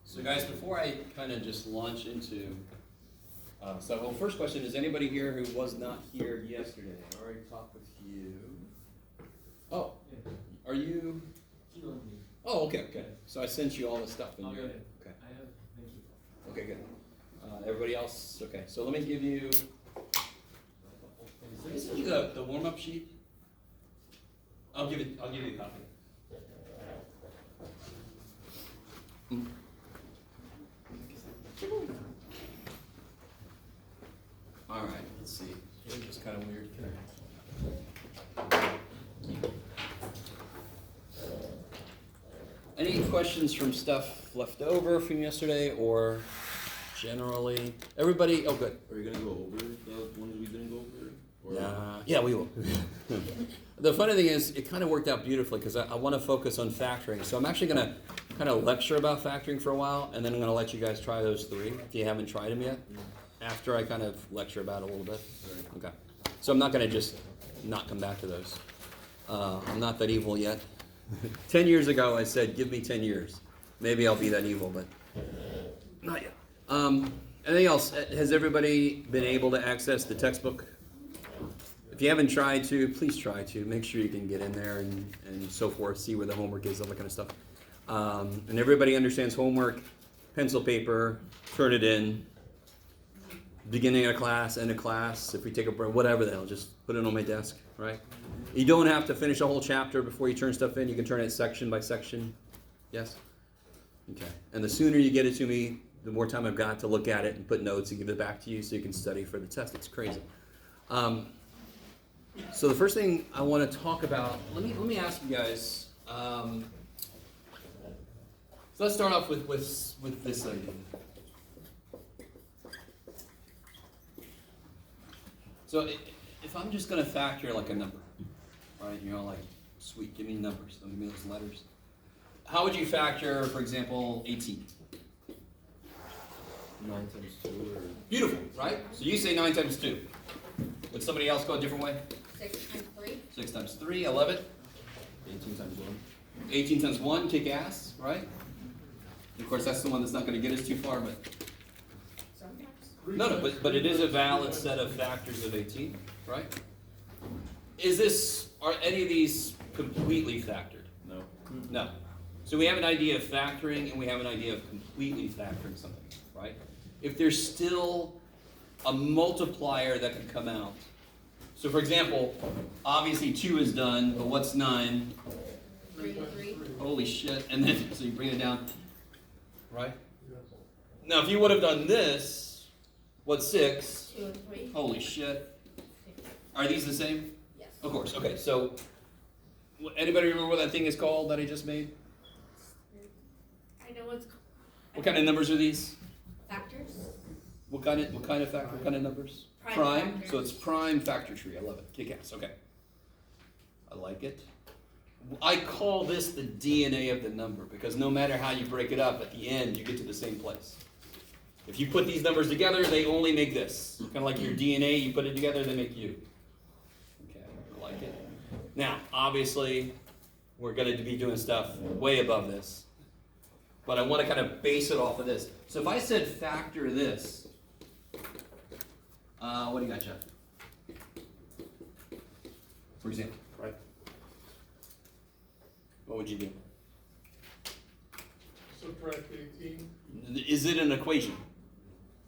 So guys, before I kind of just launch into, first question, is anybody here who was not here yesterday? I already talked with you. Oh, are you? Oh, okay. So I sent you all the stuff in here. Okay. I have, thank you. Okay, good. Everybody else, okay. So let me give you, this is the warm-up sheet. I'll give you a copy. All right, let's see. It's just kind of weird. Any questions from stuff left over from yesterday or generally? Everybody, oh good. Are you going to go over the ones we didn't go over? Yeah, we will. The funny thing is, it kind of worked out beautifully because I want to focus on factoring. So I'm actually going to kind of lecture about factoring for a while, and then I'm going to let you guys try those three if you haven't tried them yet, after I kind of lecture about it a little bit. Okay. So I'm not going to just not come back to those. I'm not that evil yet. 10 years ago, I said, give me 10 years. Maybe I'll be that evil, but not yet. Anything else? Has everybody been able to access the textbook? If you haven't tried to, please try to. Make sure you can get in there and so forth, see where the homework is, all that kind of stuff. And everybody understands homework, pencil, paper, turn it in. Beginning of class, end of class, if we take a break, whatever the hell, just put it on my desk, right? You don't have to finish a whole chapter before you turn stuff in. You can turn it section by section. Yes? Okay. And the sooner you get it to me, the more time I've got to look at it and put notes and give it back to you so you can study for the test. It's crazy. So the first thing I want to talk about, let me ask you guys. So let's start off with this idea. So if I'm just going to factor like a number, right? You know, like, sweet, give me numbers. Don't give me those letters. How would you factor, for example, 18? 9 times 2 or... Beautiful, right? So you say 9 times 2. Would somebody else go a different way? 6 times 3. 6 times 3, I love it. 18 times 1. 18 times 1, kick ass, right? Of course, that's the one that's not going to get us too far, but... No, but it is a valid set of factors of 18, right? Are any of these completely factored? No. No. So we have an idea of factoring and we have an idea of completely factoring something, right? If there's still a multiplier that can come out. So for example, obviously 2 is done, but what's 9? 3 and 3. Holy shit. And then, so you bring it down, right? Now if you would have done this, what's 6? 2 and 3. Holy shit. Are these the same? Yes. Of course. Okay, so anybody remember what that thing is called that I just made? I know what's What kind of numbers are these? factors. What kind of factor? What kind of numbers? Prime factors. So it's prime factor tree. I love it. Kick ass. Okay. I like it. I call this the DNA of the number because no matter how you break it up, at the end you get to the same place. If you put these numbers together, they only make this. Kind of like your DNA, you put it together, they make you. Okay, I like it. Now, obviously, we're going to be doing stuff way above this. But I want to kind of base it off of this. So if I said factor this, what do you got, Jeff? For example, right? What would you do? Subtract 18? Is it an equation?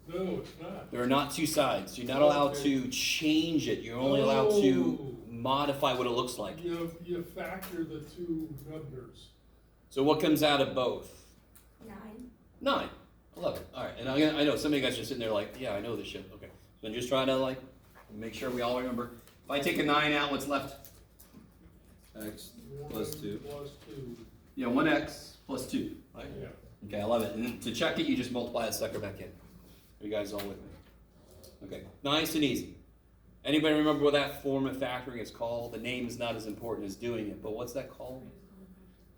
No, it's not. There are not two sides. You're not allowed to change it. You're only allowed to Oh. modify what it looks like. You factor the two numbers. So what comes out of both? 9. 9. I love it. All right. And I know some of you guys are sitting there like, yeah, I know this shit. Okay. So I'm just trying to like make sure we all remember. If I take a 9 out, what's left? X 1 plus 2. Plus 2. Yeah, 1x plus 2. Right? Yeah. Okay, I love it. And to check it, you just multiply that sucker back in. Are you guys all with me? Okay. Nice and easy. Anybody remember what that form of factoring is called? The name is not as important as doing it, but what's that called?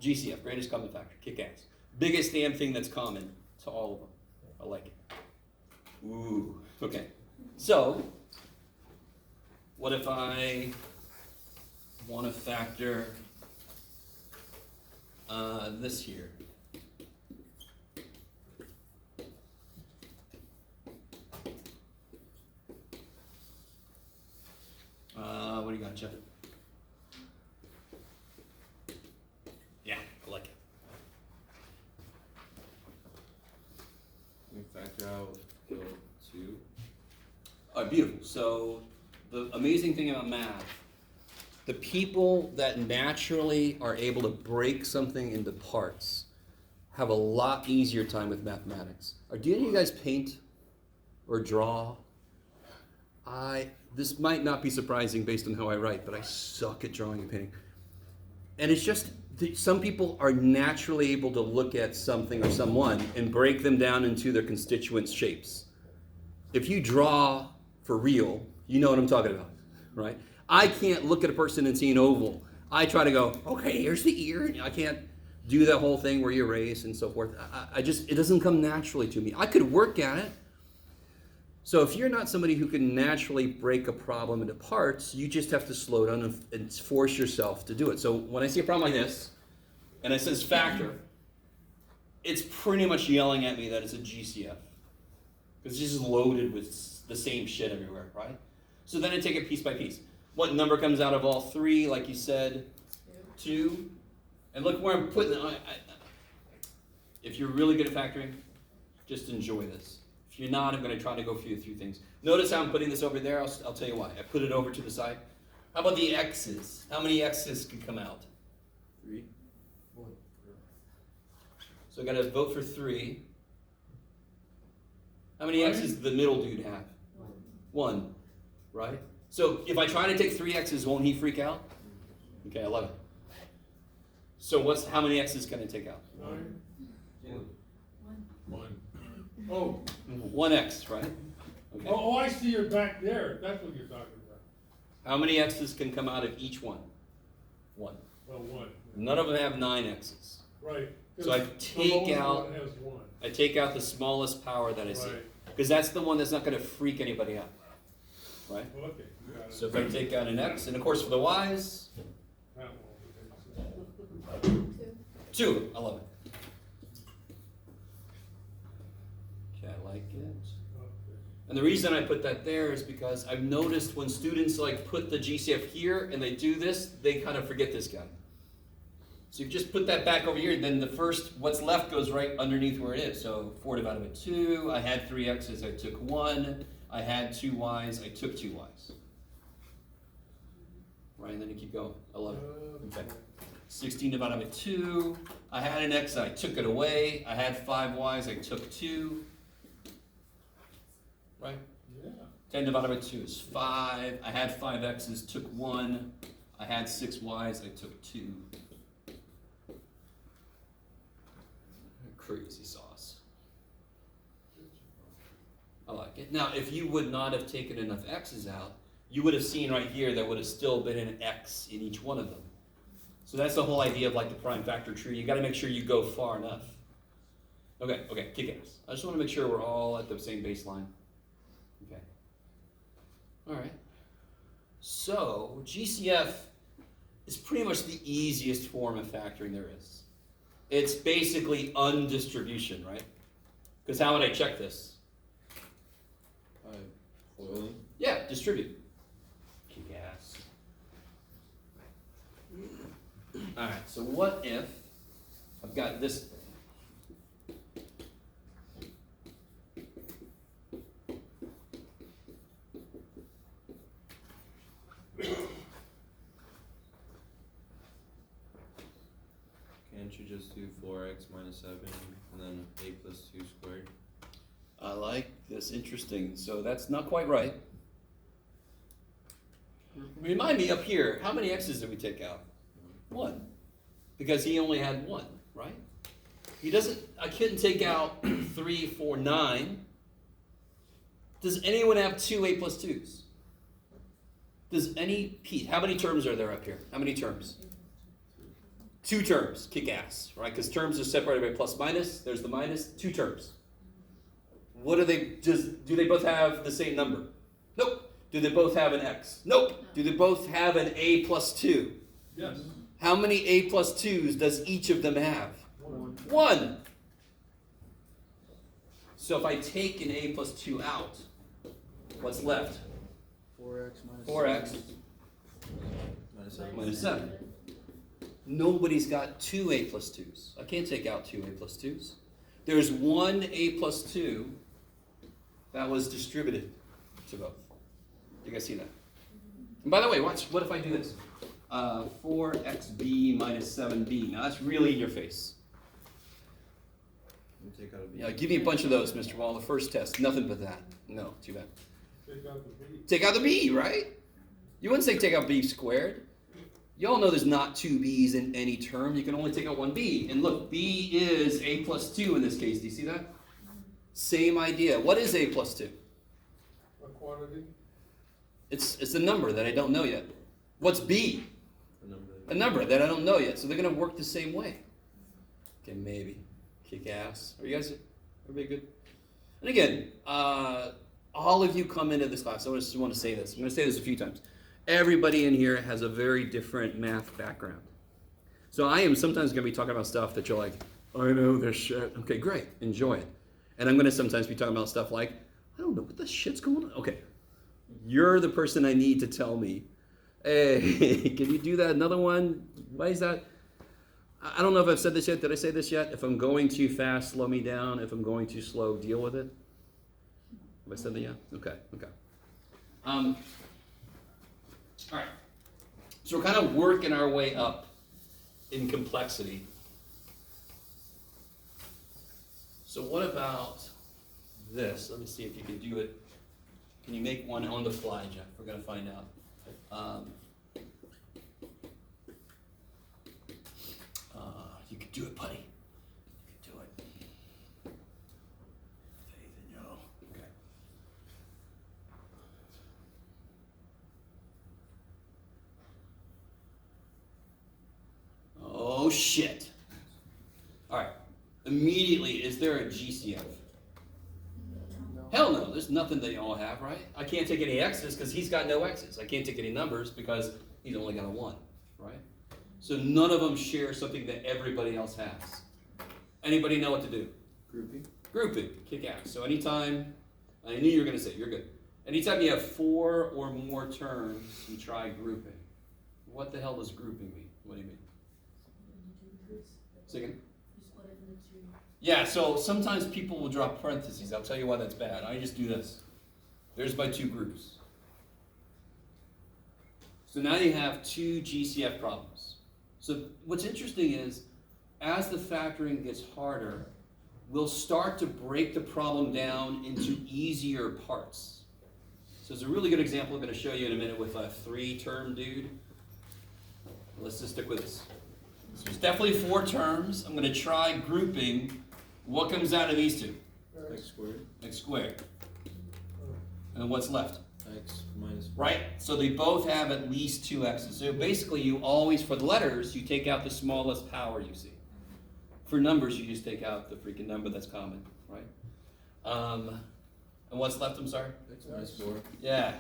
GCF, greatest common factor. Kick ass. biggest damn thing that's common to all of them. I like it. Ooh, okay. So, what if I want to factor this here? What do you got, Jeff? Yeah, I like it. We factor out the 2. All right, beautiful. So the amazing thing about math, the people that naturally are able to break something into parts have a lot easier time with mathematics. Do any of you guys paint or draw? This might not be surprising based on how I write, but I suck at drawing and painting. And it's just, some people are naturally able to look at something or someone and break them down into their constituent shapes. If you draw for real, you know what I'm talking about, right? I can't look at a person and see an oval. I try to go, okay, here's the ear. I can't do that whole thing where you erase and so forth. It doesn't come naturally to me. I could work at it. So if you're not somebody who can naturally break a problem into parts, you just have to slow down and force yourself to do it. So when I see a problem like this, and it says factor, it's pretty much yelling at me that it's a GCF. Because it's just loaded with the same shit everywhere, right? So then I take it piece by piece. What number comes out of all 3, like you said? 2. And look where I'm putting it. If you're really good at factoring, just enjoy this. If you're not, I'm going to try to go through a few things. Notice how I'm putting this over there. I'll tell you why. I put it over to the side. How about the x's? How many x's can come out? 3. So I got to vote for 3. How many x's does the middle dude have? 1, right? So if I try to take 3 x's, won't he freak out? Okay, I love it. So how many x's can I take out? 9. 1. Oh, 1 x, right? Okay. oh, I see you're back there. That's what you're talking about. How many x's can come out of each one? 1. Well, 1. None of them have 9 x's. Right. So I 'Cause take the lowest out- one has 1. I take out the smallest power that I see. Right. Because that's the one that's not going to freak anybody out. Right? Okay, you got it. So if I take out an x, and of course for the y's, That one. 2. I love it. Okay, I like it. Okay. And the reason I put that there is because I've noticed when students like put the GCF here and they do this, they kind of forget this guy. So you just put that back over here, then the first, what's left goes right underneath where it is. So 4 divided by 2, I had 3 x's, I took 1. I had 2 y's, I took 2 y's. Right, and then you keep going. I love it. Okay. 16 divided by 2, I had an x, I took it away. I had 5 y's, I took 2. Right? Yeah. 10 divided by 2 is 5. I had 5 x's, took 1. I had 6 y's, I took 2. Crazy sauce. I like it. Now, if you would not have taken enough x's out, you would have seen right here there would have still been an x in each one of them. So that's the whole idea of like the prime factor tree. You got to make sure you go far enough. Okay, kick ass. I just want to make sure we're all at the same baseline. Okay. All right. So GCF is pretty much the easiest form of factoring there is. It's basically undistribution, right? Because how would I check this? Foiling. Yeah, distribute. Kick ass. All right, so what if I've got this? Can't you just do 4x minus 7 and then a plus 2 squared? I like this. Interesting. So that's not quite right. Remind me up here, how many x's did we take out? 1. Because he only had 1, right? He doesn't, I couldn't take out 3, 4, 9. Does anyone have 2 a plus 2's? Does any piece, how many terms are there up here? How many terms? Two terms, kick ass, right? Because terms are separated by plus minus. There's the minus, two terms. What are they, do they both have the same number? Nope. Do they both have an x? Nope. Do they both have an a plus 2? Yes. How many a plus 2s does each of them have? One. 1. So if I take an a plus 2 out, what's left? 4x minus 4x minus 7. minus 7. Nobody's got two a plus 2s. I can't take out two a plus 2s. There's one a plus 2 that was distributed to both. You guys see that? And by the way, watch. What if I do this? 4xb minus 7b. Now that's really in your face. And take out a b. Yeah, give me a bunch of those, Mr. Wall. The first test. Nothing but that. No, too bad. Take out the B. Take out the b, right? You wouldn't say take out b squared. You all know there's not two b's in any term. You can only take out one b. And look, b is a plus 2 in this case. Do you see that? Same idea. What is a plus 2? A quantity. It's a number that I don't know yet. What's b? A number. A number that I don't know yet. So they're going to work the same way. Okay, maybe. Kick ass. Are you guys, everybody good? And again, all of you come into this class. I just want to say this. I'm going to say this a few times. Everybody in here has a very different math background. So I am sometimes going to be talking about stuff that you're like, I know this shit. Okay, great. Enjoy it. And I'm going to sometimes be talking about stuff like, I don't know what the shit's going on. Okay. You're the person I need to tell me, hey, can you do that another one? Why is that? I don't know if I've said this yet. Did I say this yet? If I'm going too fast, slow me down. If I'm going too slow, deal with it. Have I said that yet? Okay. All right. So we're kind of working our way up in complexity. So what about this? Let me see if you can do it. Can you make one on the fly, Jeff? We're going to find out. You can do it, buddy. You can do it. Faith in you. Okay. Oh, shit. All right. Immediately, is there a GCF? Hell no, there's nothing they all have, right? I can't take any x's because he's got no x's. I can't take any numbers because he's only got a 1, right? So none of them share something that everybody else has. Anybody know what to do? Grouping. Grouping, kick ass. So anytime, I knew you were going to say it, you're good. Anytime you have 4 or more terms, you try grouping. What the hell does grouping mean? What do you mean? Second? Yeah, so sometimes people will drop parentheses. I'll tell you why that's bad. I just do this. There's my 2 groups. So now you have 2 GCF problems. So what's interesting is, as the factoring gets harder, we'll start to break the problem down into easier parts. So it's a really good example I'm going to show you in a minute with a 3-term dude. Let's just stick with this. So it's definitely 4 terms. I'm going to try grouping. What comes out of these 2? X squared. X squared. And then what's left? X minus 4. Right? So they both have at least 2 x's. So basically you always, for the letters, you take out the smallest power you see. For numbers, you just take out the freaking number that's common, right? And what's left, I'm sorry? X minus 4. Yeah.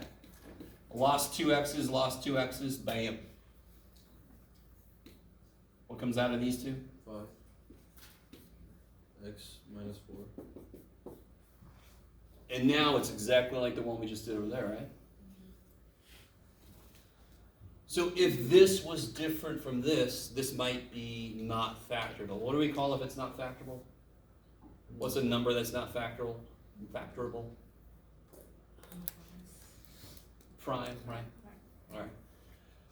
Lost 2 x's, lost 2 x's, bam. What comes out of these 2? 5. X minus 4. And now it's exactly like the one we just did over there, right? So if this was different from this, this might be not factorable. What do we call if it's not factorable? What's a number that's not factorable? Factorable? Prime, right? All right.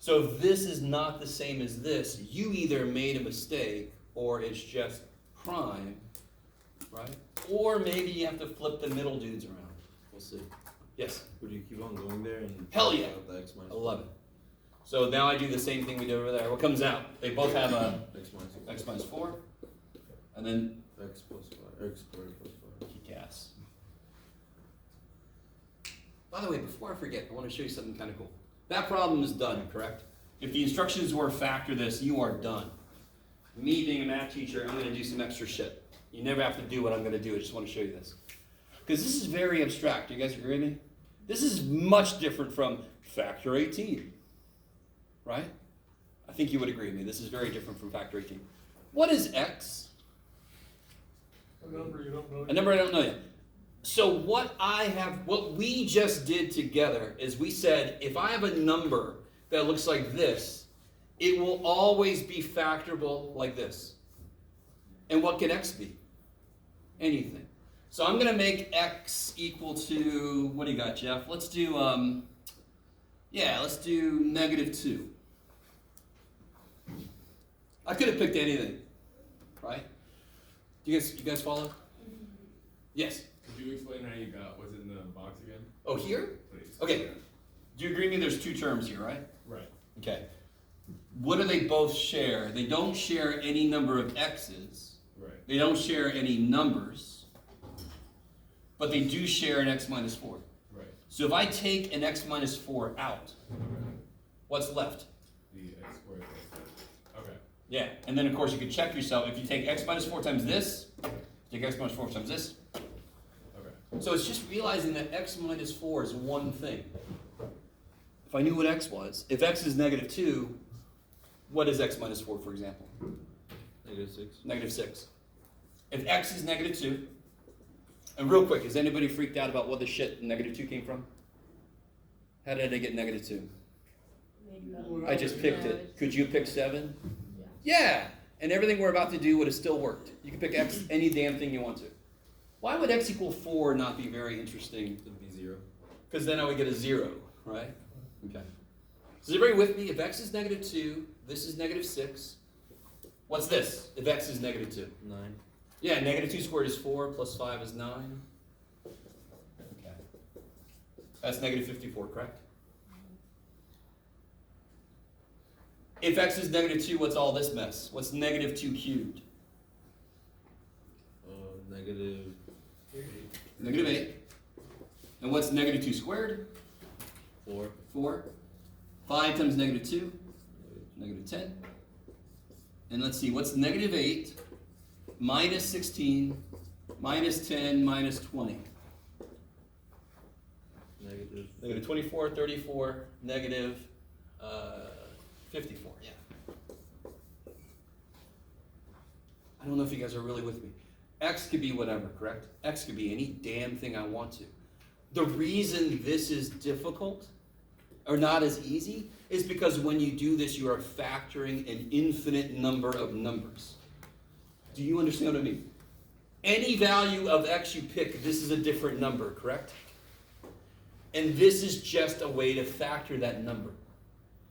So if this is not the same as this, you either made a mistake or it's just prime, right? Or maybe you have to flip the middle dudes around. We'll see. Yes? Would you keep on going there and Hell yeah. take out the X minus I love it. So now I do the same thing we did over there. What comes out? They both have a 4? X minus 4. x minus 4, and then X plus 5. X squared plus 5. kick ass. By the way, before I forget, I want to show you something kind of cool. That problem is done, correct? If the instructions were factor this, you are done. me being a math teacher, I'm going to do some extra shit. You never have to do what I'm going to do. I just want to show you this. Because this is very abstract. Do you guys agree with me? This is much different from factor 18. Right? I think you would agree with me. This is very different from factor 18. What is x? A number you don't know. A number I don't know yet. So what we just did together is we said, if I have a number that looks like this, it will always be factorable like this. And what can x be? Anything. So I'm going to make x equal to, what do you got, Jeff? Let's do, let's do -2. I could have picked anything, right? You guys follow? Yes. Could you explain how you got what's in the box again? Oh, here? Please. Okay. Do you agree with me there's two terms here, right? Right. Okay. What do they both share? They don't share any number of x's. Right. They don't share any numbers. But they do share an x minus 4. Right. So if I take an x minus 4 out, what's left? The x squared plus that. Okay. Yeah. And then, of course, you can check yourself. If you take x minus 4 times this, take x minus 4 times this. Okay. So it's just realizing that x minus 4 is one thing. If I knew what x was, if x is -2, what is x minus 4, for example? -6. -6. If x is -2, and real quick, is anybody freaked out about what the shit -2 came from? How did I get -2? I just picked it. Could you pick 7? Yeah! And everything we're about to do would have still worked. You can pick x any damn thing you want to. Why would x equal 4 not be very interesting? It'd be 0. Because then I would get a 0, right? Okay. So is everybody with me? If x is -2, this is -6. What's this? If x is -2? 9. Yeah, -2 squared is 4, plus 5 is 9. Okay. That's -54, correct? If x is -2, what's all this mess? What's -2 cubed? -8. -8. And what's -2 squared? 4. 4. 5 times -2? -10. And let's see, what's -8 minus 16 minus 10 minus 20? Negative. -24, 34, -54. Yeah. I don't know if you guys are really with me. X could be whatever, correct? X could be any damn thing I want to. The reason this is difficult or not as easy is because when you do this, you are factoring an infinite number of numbers. Do you understand what I mean? Any value of x you pick, this is a different number, correct? And this is just a way to factor that number.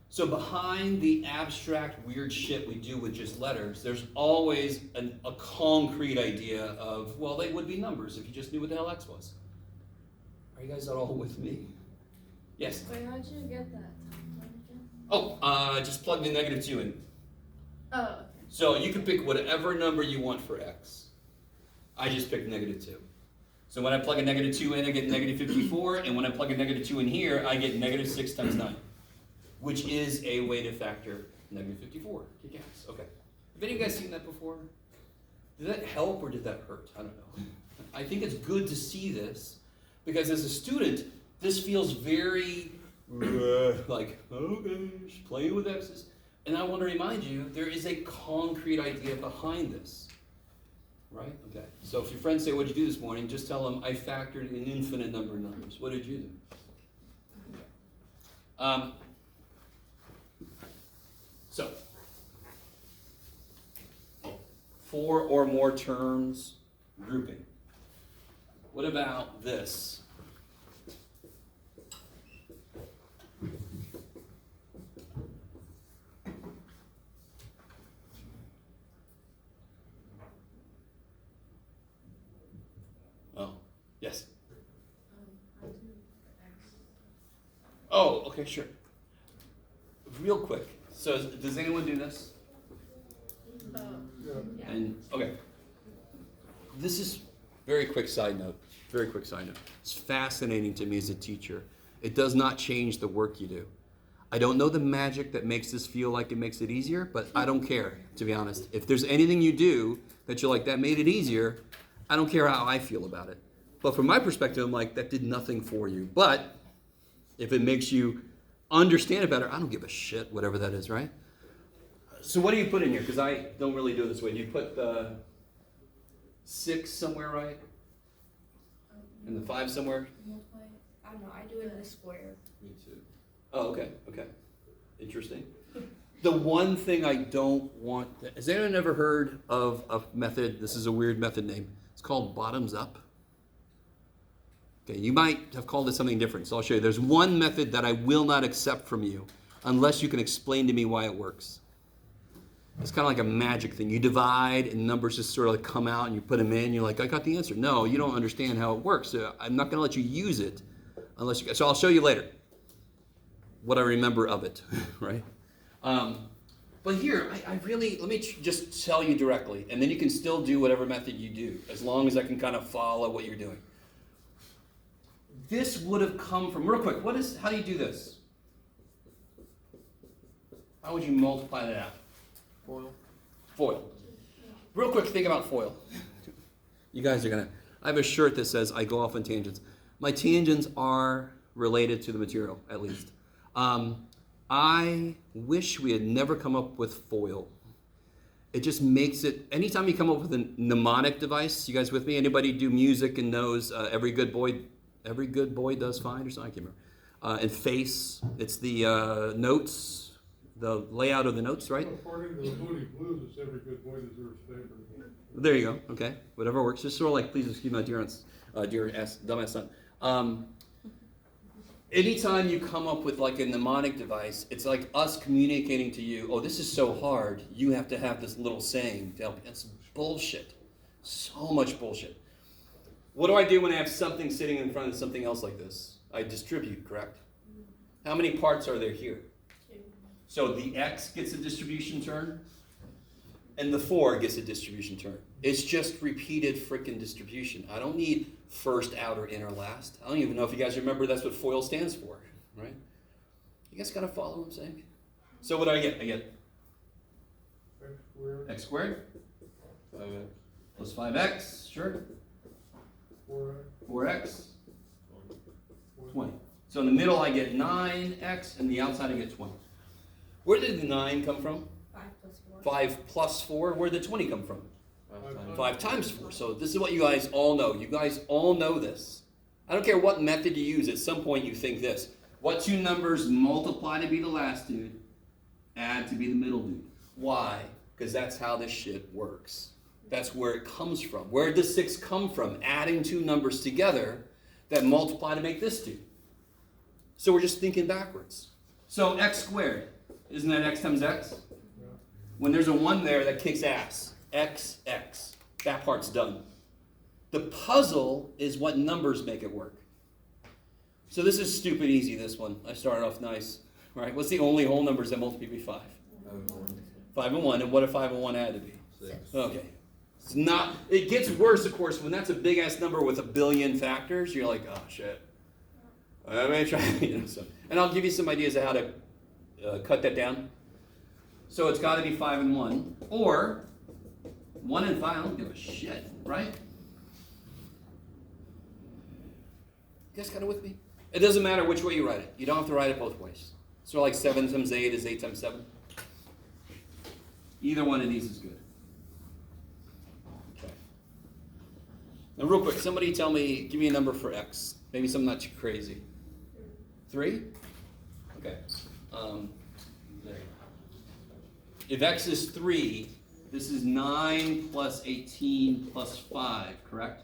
So behind the abstract weird shit we do with just letters, there's always a concrete idea of, well, they would be numbers if you just knew what the hell x was. Are you guys all with me? Yes? Wait, how'd you get that? Oh, just plug the -2 in. Oh, okay. So you can pick whatever number you want for x. I just picked -2. So when I plug a -2 in, I get -54, and when I plug a -2 in here, I get -6 times 9, which is a way to factor -54. Kick ass. Okay. Have any of you guys seen that before? Did that help or did that hurt? I don't know. I think it's good to see this, because as a student, this feels very like, oh gosh, playing with x's. And I want to remind you, there is a concrete idea behind this. Right? Okay. So if your friends say, what'd you do this morning? Just tell them, I factored an infinite number of numbers. What did you do? So, 4 or more terms grouping. What about this? Oh, yes. Oh, okay, sure. Real quick. So, does anyone do this? Yeah. And okay, this is very quick side note. Very quick side note. It's fascinating to me as a teacher. It does not change the work you do. I don't know the magic that makes this feel like it makes it easier, but I don't care, to be honest. If there's anything you do that you're like, that made it easier, I don't care how I feel about it. But from my perspective, I'm like, that did nothing for you. But if it makes you understand it better, I don't give a shit, whatever that is, right? So what do you put in here? Because I don't really do it this way. Do you put the 6 somewhere, right? And the 5 somewhere? I don't know, I do it in a square. Me too. Oh, okay, okay. Interesting. The one thing I don't want, has anyone ever heard of a method? This is a weird method name. It's called bottoms up. Okay, you might have called it something different, so I'll show you. There's one method that I will not accept from you unless you can explain to me why it works. It's kind of like a magic thing. You divide and numbers just sort of like come out and you put them in. You're like, I got the answer. No, you don't understand how it works. So I'm not going to let you use it unless you. So I'll show you later what I remember of it, right? But here, I really, let me just tell you directly, and then you can still do whatever method you do, as long as I can kind of follow what you're doing. This would have come from, real quick, how do you do this? How would you multiply that out? Foil. Real quick, think about foil. You guys are gonna, I have a shirt that says, I go off on tangents. My tangents are related to the material, at least. I wish we had never come up with foil. It just makes it, anytime you come up with a mnemonic device, you guys with me? Anybody do music and knows every good boy does fine or something? I can't remember. And face, it's the notes, the layout of the notes, right? According to the Moody Blues, it's every good boy deserves favor. There you go. Okay, whatever works. Just sort of like, please excuse my dumbass son. Anytime you come up with like a mnemonic device, it's like us communicating to you, oh, this is so hard, you have to have this little saying to help you. That's bullshit. So much bullshit. What do I do when I have something sitting in front of something else like this? I distribute, correct? How many parts are there here? 2. So the X gets a distribution term, and the 4 gets a distribution term. It's just repeated frickin' distribution. I don't need first, outer, inner, last. I don't even know if you guys remember that's what FOIL stands for, right? You guys gotta follow what I'm saying? So what do I get? I get X squared, x squared 5x. plus 5x, sure. 4x, 4x, 20. So in the middle I get 9x, and the outside I get 20. Where did the 9 come from? 5 plus 4. 5 plus 4. Where did the 20 come from? 5 times. 5 times 4. So this is what you guys all know. You guys all know this. I don't care what method you use. At some point you think this. What 2 numbers multiply to be the last dude, add to be the middle dude. Why? Because that's how this shit works. That's where it comes from. Where did the 6 come from? Adding 2 numbers together that multiply to make this dude. So we're just thinking backwards. So x squared, isn't that x times x? yeah. When there's a 1 there, that kicks ass. X, X. That part's done. The puzzle is what numbers make it work. So this is stupid easy, this one. I started off nice. Right? What's the only whole numbers that multiply 5? 5 and 1. And what if 5 and 1 add to be? 6. Okay. It's not, it gets worse, of course, when that's a big ass number with a billion factors. You're like, oh shit. I'm gonna try, and I'll give you some ideas of how to cut that down. So it's got to be 5 and 1, or 1 and 5. I don't give a shit, right? You guys kind of with me? It doesn't matter which way you write it. You don't have to write it both ways. So like 7 times 8 is 8 times 7. Either one of these is good. Okay. Now, real quick, somebody tell me, give me a number for x. Maybe something not too crazy. 3? Okay. There. If x is 3, this is 9 plus 18 plus 5, correct?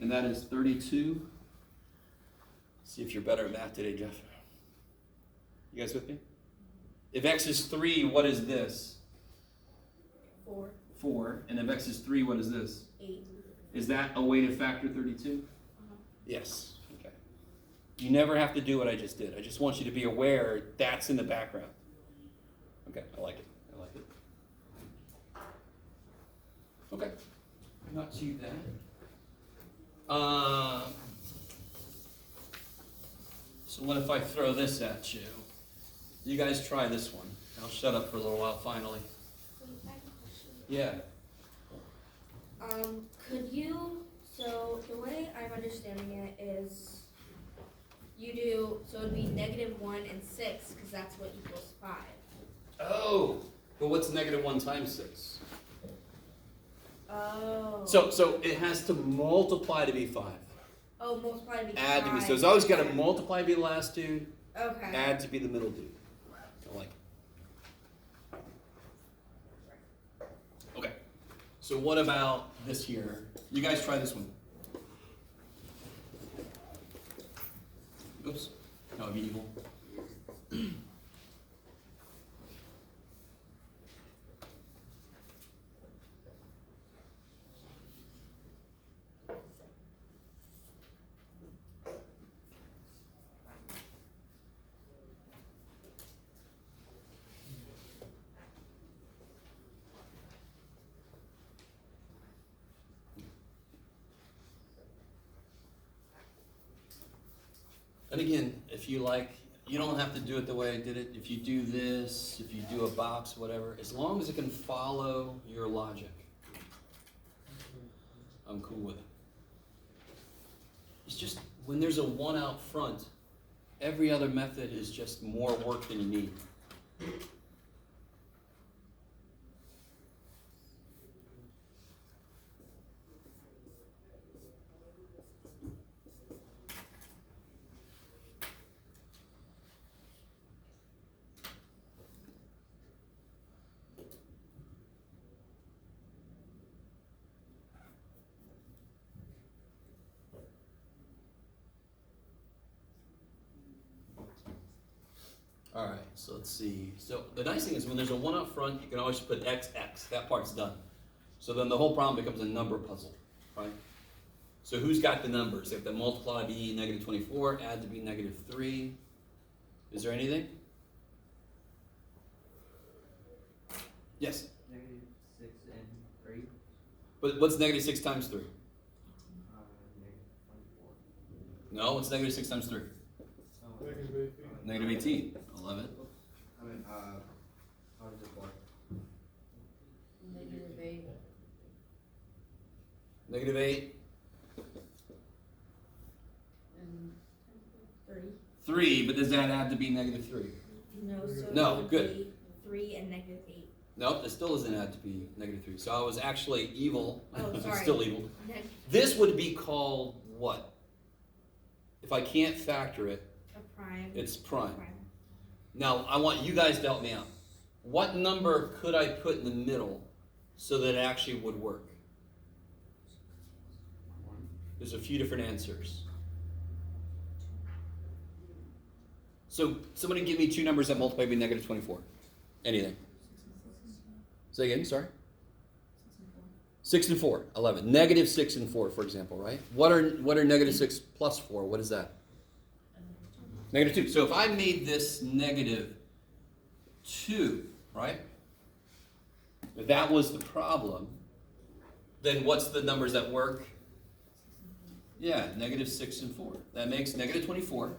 And that is 32. See if you're better at math today, Jeff. You guys with me? If x is 3, what is this? 4. 4. And if x is 3, what is this? 8. Is that a way to factor 32? Yes. Okay. You never have to do what I just did. I just want you to be aware that's in the background. Okay, I like it. I like it. Okay. Not too bad. So what if I throw this at you? You guys try this one. I'll shut up for a little while finally. Wait, I have a question. Yeah. Could you, so the way I'm understanding it is you do, so it'd be -1 and 6, because that's what equals 5. Oh, but what's -1 times 6? Oh. So it has to multiply to be 5. Oh, multiply to be Add to be, 5. so it's always got to Okay. multiply to be the last dude, Okay. add to be the middle dude. I like it. Okay, so what about this here? You guys try this one. Oops, that would be evil. And again, if you like, you don't have to do it the way I did it. If you do this, if you do a box, whatever, as long as it can follow your logic, I'm cool with it. It's just, when there's a 1 out front, every other method is just more work than you need. All right, so let's see. So the nice thing is when there's a 1 up front, you can always put XX. That part's done. So then the whole problem becomes a number puzzle, right? So who's got the numbers? They have to multiply to be -24, add to be -3. Is there anything? Yes. -6 and 3. But what's -6 times 3? -24. No, what's -6 times 3? Oh, Negative 18. -18. 11. I mean, how does it work? -8. -8. And 3. 3, but does that add to be -3? No, so No, it would good. be 3 and -8. Nope, it still doesn't add to be -3. So I was actually evil. Oh, It's sorry. still evil. Neg- This would be called what? If I can't factor it, a prime. it's prime. Now, I want you guys to help me out. What number could I put in the middle so that it actually would work? There's a few different answers. So, somebody give me 2 numbers that multiply by -24. Anything. Say again, sorry? 6 and 4, 11. -6 and 4, for example, right? What are -6 plus 4? What is that? -2. So if I made this -2, right? If that was the problem, then what's the numbers that work? Yeah, -6 and 4. That makes -24.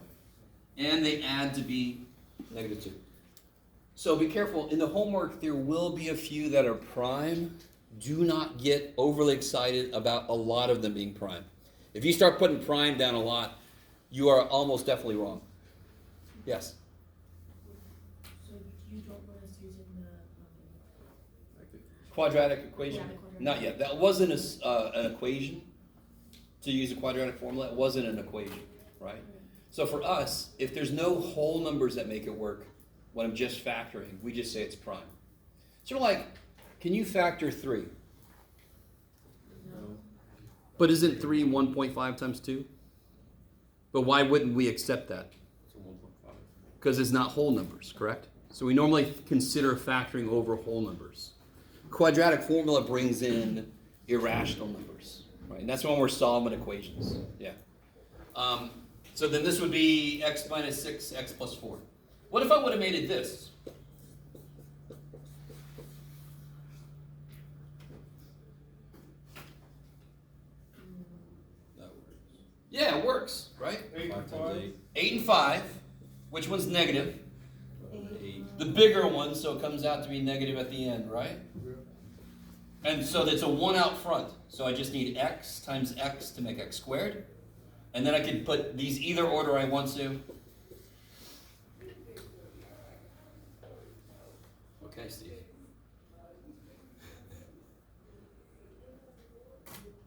And they add to be -2. So be careful. In the homework, there will be a few that are prime. Do not get overly excited about a lot of them being prime. If you start putting prime down a lot, you are almost definitely wrong. Yes? So you don't want us using the, Quadratic equation? Yeah, the quadratic. Not yet. That wasn't an equation. To use a quadratic formula, it wasn't an equation, right? So for us, if there's no whole numbers that make it work, when I'm just factoring, we just say it's prime. Sort of like, can you factor 3? No. But isn't 3 1.5 times 2? But why wouldn't we accept that? So 1.5. Because it's not whole numbers, correct? So we normally consider factoring over whole numbers. Quadratic formula brings in irrational numbers, right? And that's when we're solving equations. Yeah. So then this would be x minus 6, x plus 4. What if I would have made it this? That works. Yeah, it works, right? 8 and 5 times 5. 8. 8 and 5. Which one's negative? 8 the bigger one, so it comes out to be negative at the end, right? Yeah. And so that's a 1 out front. So I just need x times x to make x squared. And then I can put these either order I want to. Okay, Steve.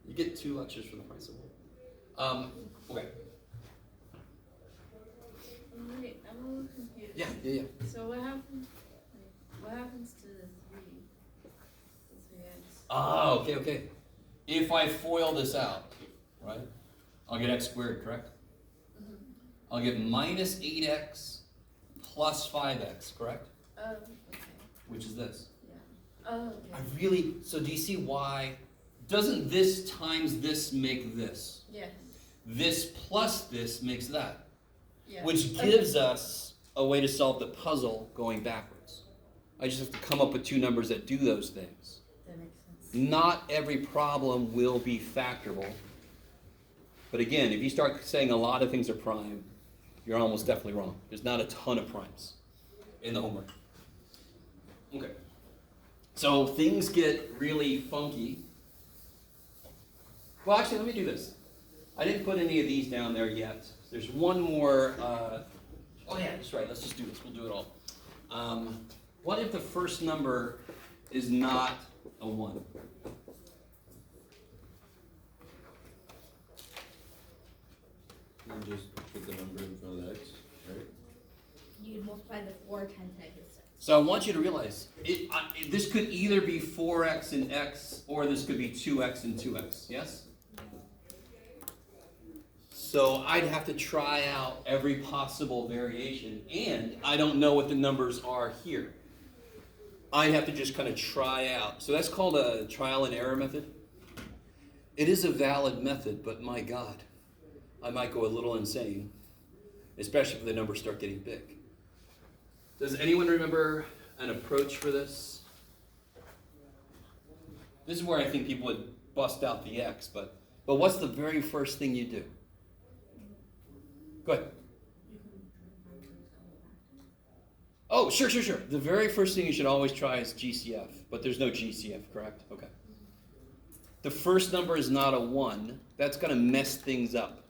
You get 2 lectures for the price of 1. Okay. Wait, I'm a little confused. Yeah. So what happens? What happens to the 3? The 3x. Ah, okay. If I FOIL this out, right, I'll get x squared, correct? I'll get minus 8x plus 5x, correct? Oh, okay. Which is this. Yeah. Oh, okay. So do you see why? Doesn't this times this make this? Yes. This plus this makes that. Yeah. Which gives us a way to solve the puzzle going backwards. I just have to come up with 2 numbers that do those things. That makes sense. Not every problem will be factorable. But again, if you start saying a lot of things are prime, you're almost definitely wrong. There's not a ton of primes in the homework. Okay. So things get really funky. Well, actually, let me do this. I didn't put any of these down there yet. There's one more. Oh yeah, that's right. Let's just do this. We'll do it all. What if the first number is not a 1? And just put the number in front of the x, right? You'd multiply the 4 times negative 6. So I want you to realize, this could either be 4x and x, or this could be 2x and 2x, yes? So I'd have to try out every possible variation, and I don't know what the numbers are here. I'd have to just kind of try out. So that's called a trial and error method. It is a valid method, but my God, I might go a little insane, especially if the numbers start getting big. Does anyone remember an approach for this? This is where I think people would bust out the x, but what's the very first thing you do? Go ahead. Oh, sure. The very first thing you should always try is GCF, but there's no GCF, correct? Okay. The first number is not a 1. That's going to mess things up.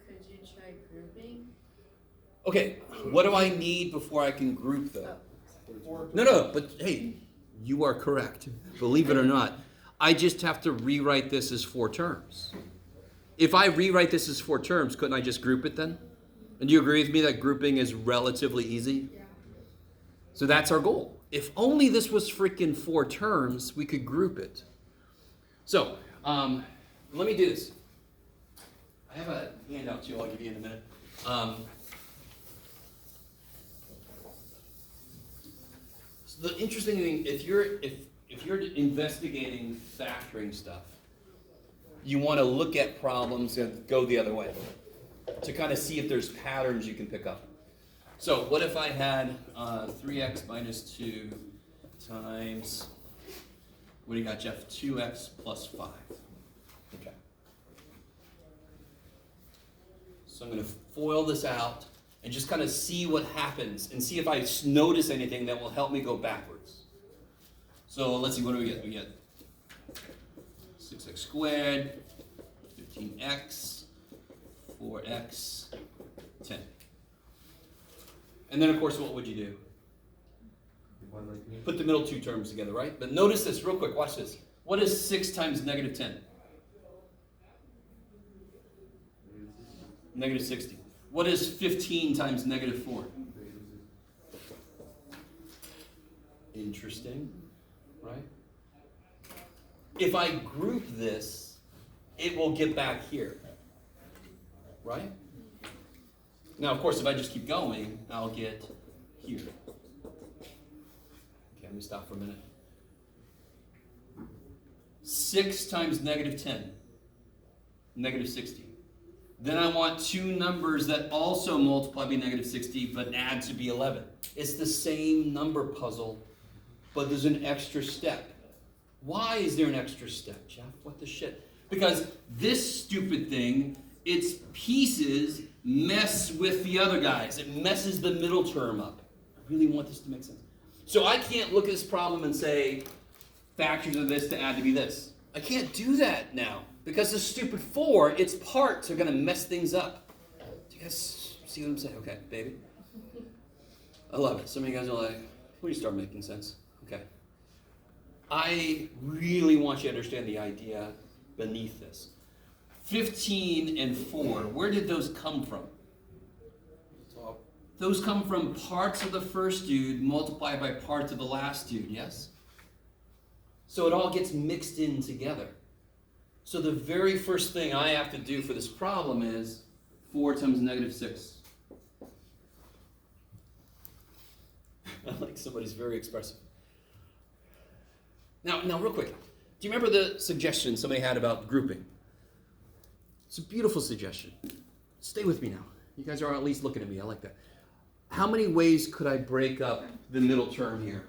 Could you try grouping? Okay, what do I need before I can group though? Oh. No, but hey, you are correct. Believe it or not. I just have to rewrite this as 4 terms. If I rewrite this as 4 terms, couldn't I just group it then? And do you agree with me that grouping is relatively easy? Yeah. So that's our goal. If only this was freaking 4 terms, we could group it. So, let me do this. I have a handout too, I'll give you in a minute. So the interesting thing, if you're investigating factoring stuff, you want to look at problems and go the other way to kind of see if there's patterns you can pick up. So what if I had 3x minus 2 times, what do you got, Jeff? 2x plus 5. Okay. So I'm going to FOIL this out and just kind of see what happens and see if I notice anything that will help me go backwards. So let's see, what do we get? We get 6x squared, 15x, 4x, 10. And then, of course, what would you do? Put the middle 2 terms together, right? But notice this real quick. Watch this. What is 6 times negative 10? Negative 60. What is 15 times negative 4? Interesting, right? If I group this, it will get back here, right? Now, of course, if I just keep going, I'll get here. Okay, let me stop for a minute. 6 times negative 10, negative 60. Then I want 2 numbers that also multiply by negative 60, but add to be 11. It's the same number puzzle, but there's an extra step. Why is there an extra step, Jeff? What the shit? Because this stupid thing its pieces mess with the other guys. It messes the middle term up. I really want this to make sense. So I can't look at this problem and say, factors of this to add to be this. I can't do that now because this stupid 4, its parts are going to mess things up. Do you guys see what I'm saying? Okay, baby. I love it. Some of you guys are like, will you start making sense? Okay. I really want you to understand the idea beneath this. 15 and 4, where did those come from? Top. Those come from parts of the first dude multiplied by parts of the last dude, yes? So it all gets mixed in together. So the very first thing I have to do for this problem is 4 times negative 6. I like somebody's very expressive. Now, real quick, do you remember the suggestion somebody had about grouping? It's a beautiful suggestion. Stay with me now. You guys are at least looking at me. I like that. How many ways could I break up the middle term here?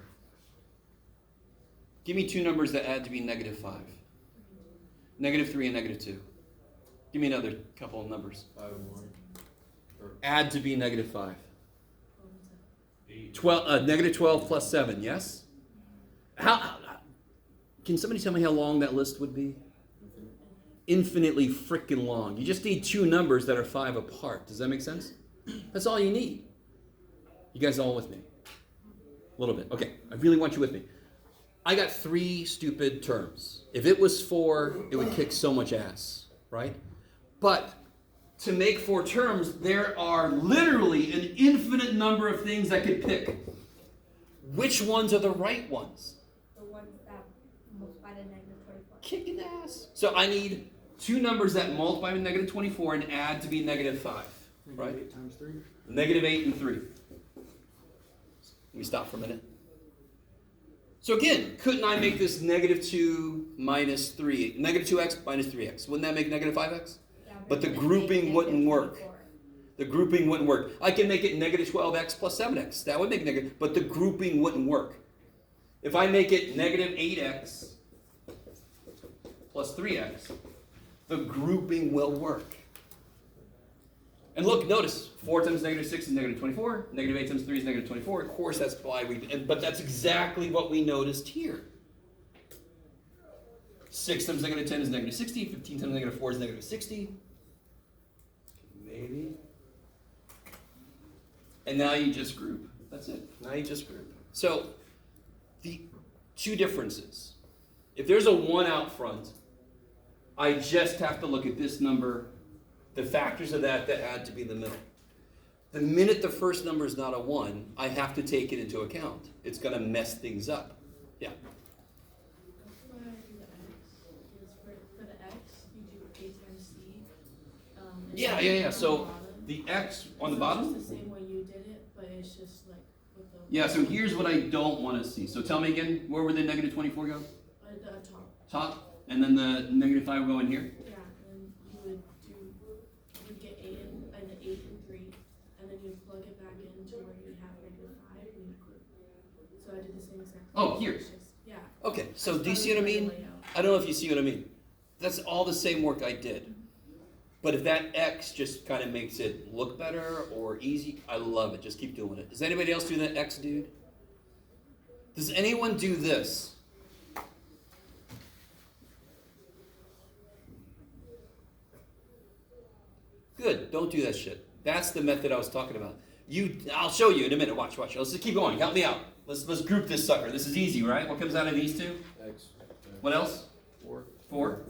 Give me 2 numbers that add to be negative 5. Negative 3 and negative 2. Give me another couple of numbers. 5 and 1. Add to be negative 5. 8. 12, negative 12 plus 7, yes? How can somebody tell me how long that list would be? Infinitely freaking long. You just need 2 numbers that are 5 apart. Does that make sense? That's all you need. You guys all with me? A little bit. Okay, I really want you with me. I got 3 stupid terms. If it was 4, it would kick so much ass, right? But to make 4 terms, there are literally an infinite number of things I could pick. Which ones are the right ones? The ones that multiply to negative 24. Kicking ass. So I need 2 numbers that multiply to negative 24 and add to be negative 5, right? 8 times 3. Negative 8 and 3. Let me stop for a minute. So again, couldn't I make this negative 2 minus 3, negative 2x minus 3x? Wouldn't that make negative 5x? Yeah, But the then grouping make wouldn't negative work. 24. The grouping wouldn't work. I can make it negative 12x plus 7x. That would make negative, but the grouping wouldn't work. If I make it negative 8x plus 3x, the grouping will work. And look, notice, 4 times negative 6 is negative 24. Negative 8 times 3 is negative 24. Of course, that's why but that's exactly what we noticed here. 6 times negative 10 is negative 60. 15 times negative 4 is negative 60. Maybe. And now you just group. That's it. Now you just group. So, the 2 differences. If there's a 1 out front, I just have to look at this number, the factors of that add to be the middle. The minute the first number is not a 1, I have to take it into account. It's going to mess things up. Yeah. That's why I do the X. Is for the X, you do A times C. And Yeah. then on So the bottom. the X on the It's bottom? just the same way you did it, but it's just like with the. Yeah, so here's what I don't want to see. So tell me again, where would the negative 24 go? The top. Top? And then the negative 5 will go in here? Yeah, and you would get 8 and 8 and 3, and then you plug it back into where you have negative 5 and you group. So I did the same exact thing. Oh, here. It's just, yeah. Okay, so That's do you how see what I you mean? lay out. I don't know if you see what I mean. That's all the same work I did. But if that X just kind of makes it look better or easy, I love it. Just keep doing it. Does anybody else do that X, dude? Does anyone do this? Good. Don't do that shit. That's the method I was talking about. I'll show you in a minute. Watch. Let's just keep going. Help me out. Let's group this sucker. This is easy, right? What comes out of these 2? X. What else? 4. 4.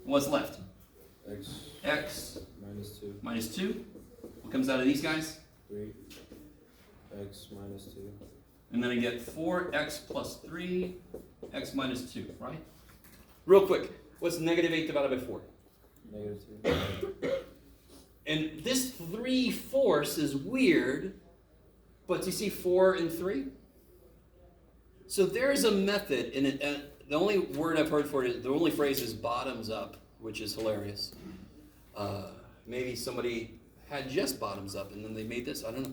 What's left? X. X Minus 2. minus 2. What comes out of these guys? 3. X minus 2. And then I get 4x plus 3, x minus 2, right? Real quick, what's negative 8 divided by 4? Negative 2. And this 3/4 is weird, but you see 4 and 3? So there's a method, and the only word I've heard for it, the only phrase is bottoms up, which is hilarious. Maybe somebody had just bottoms up and then they made this, I don't know.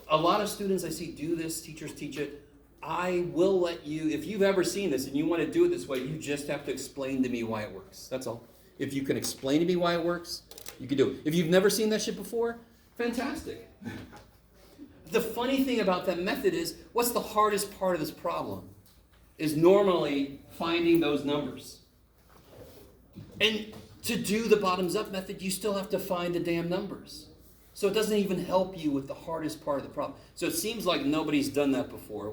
A lot of students I see do this, teachers teach it. I will let you, if you've ever seen this and you want to do it this way, you just have to explain to me why it works. That's all. If you can explain to me why it works, You can do it. If you've never seen that shit before, fantastic. The funny thing about that method is, what's the hardest part of this problem? Is normally finding those numbers. And to do the bottoms up method, you still have to find the damn numbers. So it doesn't even help you with the hardest part of the problem. So it seems like nobody's done that before,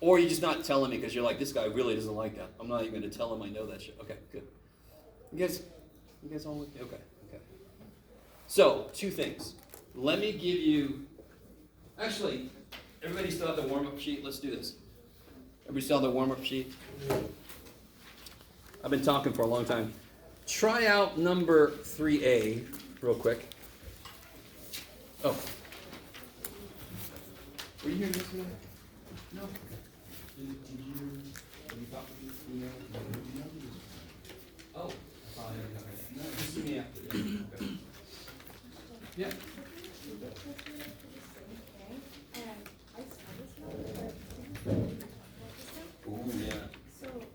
or you're just not telling me because you're like, this guy really doesn't like that. I'm not even going to tell him I know that shit. Okay, good. You guys all with me? Okay. So, 2 things. Let me give you, actually, everybody still have the warm-up sheet? Let's do this. Everybody still have the warm-up sheet? I've been talking for a long time. Try out number 3A real quick. Oh. Were you here yesterday? No. Did you talk to me? Oh. No, just see me after. Okay. Yeah. Oh, yeah.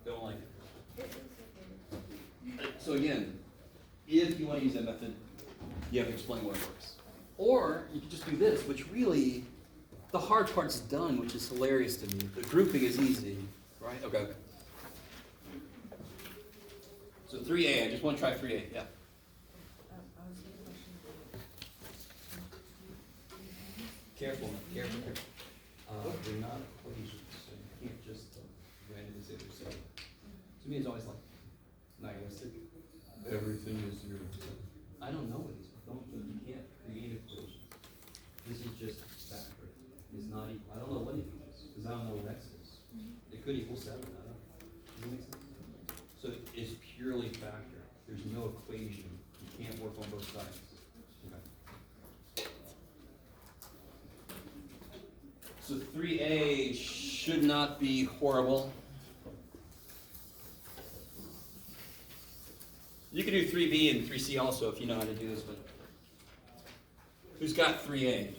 Don't like it. So again, if you want to use that method, you have to explain what works. Or you can just do this, which really, the hard part's done, which is hilarious to me. The grouping is easy, right? Okay. So 3A, I just want to try 3A, yeah. Careful. They're not equations, so you can't just randomly say they're zero. To me, it's always like nihilistic. Everything is zero. I don't know what these are. You can't create equations. This is just factor. It's not equal. I don't know what it equals, because I don't know what x is. It could equal 7. I don't know. Does that make sense? So it's purely factor. There's no equation. You can't work on both sides. Okay. So 3A should not be horrible. You can do 3B and 3C also if you know how to do this, but who's got 3A?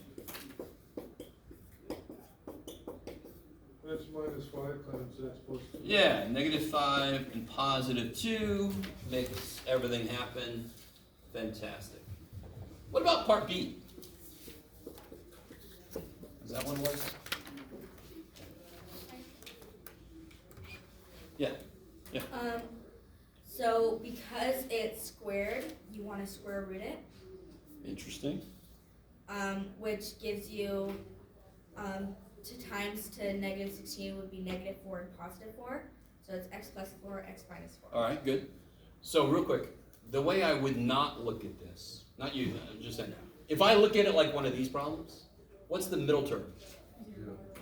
That's -5 times x plus 2. Yeah, -5 and +2 makes everything happen. Fantastic. What about part B? Does that one work? Yeah. So because it's squared, you want to square root it, Interesting. which gives you, to times to -16 would be -4 and +4. So it's x plus 4, x minus 4. All right, good. So real quick, the way I would not look at this, not you, I'm just saying, if I look at it like one of these problems, what's the middle term?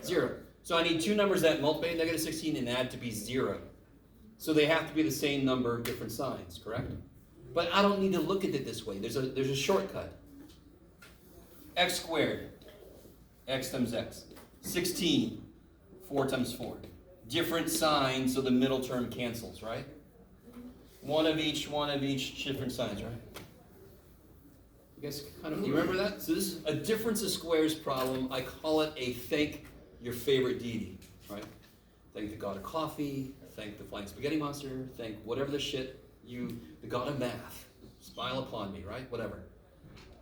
0. So I need 2 numbers that multiply -16 and add to be 0. So they have to be the same number, different signs, correct? But I don't need to look at it this way. There's a shortcut. X squared, x times x. 16, 4 times 4. Different signs, so the middle term cancels, right? One of each, different signs, right? You guys you remember that? So this is a difference of squares problem. I call it a thank your favorite deity, right? Thank the god of coffee, thank the flying spaghetti monster, thank whatever the shit the god of math. Smile upon me, right? Whatever.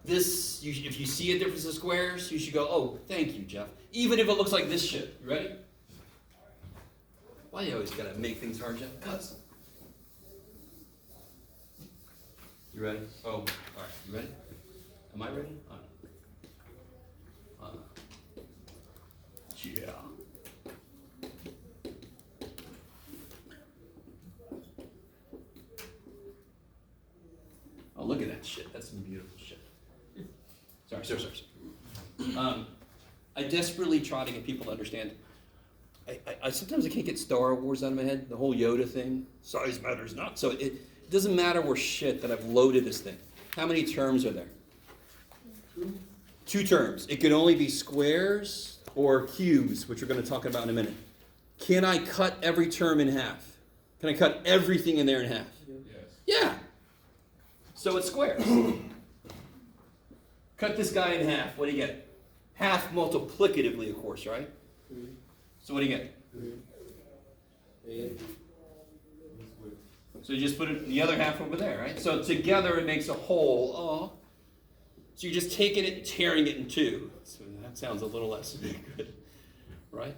This, if you see a difference of squares, you should go, oh, thank you, Jeff. Even if it looks like this shit. You ready? Why you always gotta make things hard, Jeff? Cuz. You ready? Oh, all right. You ready? Am I ready? Yeah. Oh, look at that shit. That's some beautiful shit. Sorry. I desperately try to get people to understand. I sometimes I can't get Star Wars out of my head. The whole Yoda thing. Size matters not. So it doesn't matter where shit that I've loaded this thing. How many terms are there? 2 terms. It could only be squares or cubes, which we're going to talk about in a minute. Can I cut every term in half? Can I cut everything in there in half? Yes. Yeah. So it's squares. Cut this guy in half. What do you get? Half multiplicatively, of course, right? So what do you get? So you just put it, the other half over there, right? So together it makes a whole. Oh. So you're just taking it and tearing it in two. So that sounds a little less good, right?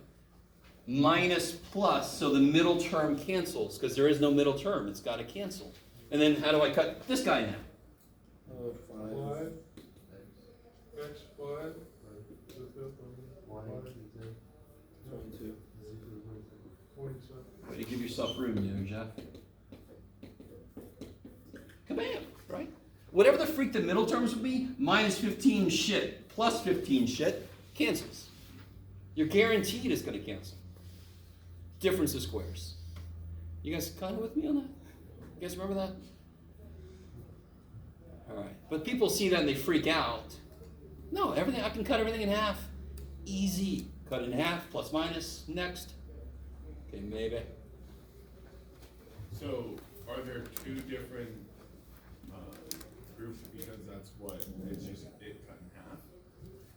Minus plus, so the middle term cancels, because there is no middle term. It's got to cancel. And then how do I cut this guy now? 5, x 5, the fifth one, 22. 27. Way to give yourself room there, Jeff. Kabam, right? Whatever the freak the middle terms would be, minus 15 shit, plus 15 shit, cancels. You're guaranteed it's going to cancel. Difference of squares. You guys kind of with me on that? You guys remember that? All right. But people see that and they freak out. No, everything, I can cut everything in half. Easy. Cut it in half, plus minus, next. Okay, maybe. So, are there two different groups because that's what, it's just it cut in half?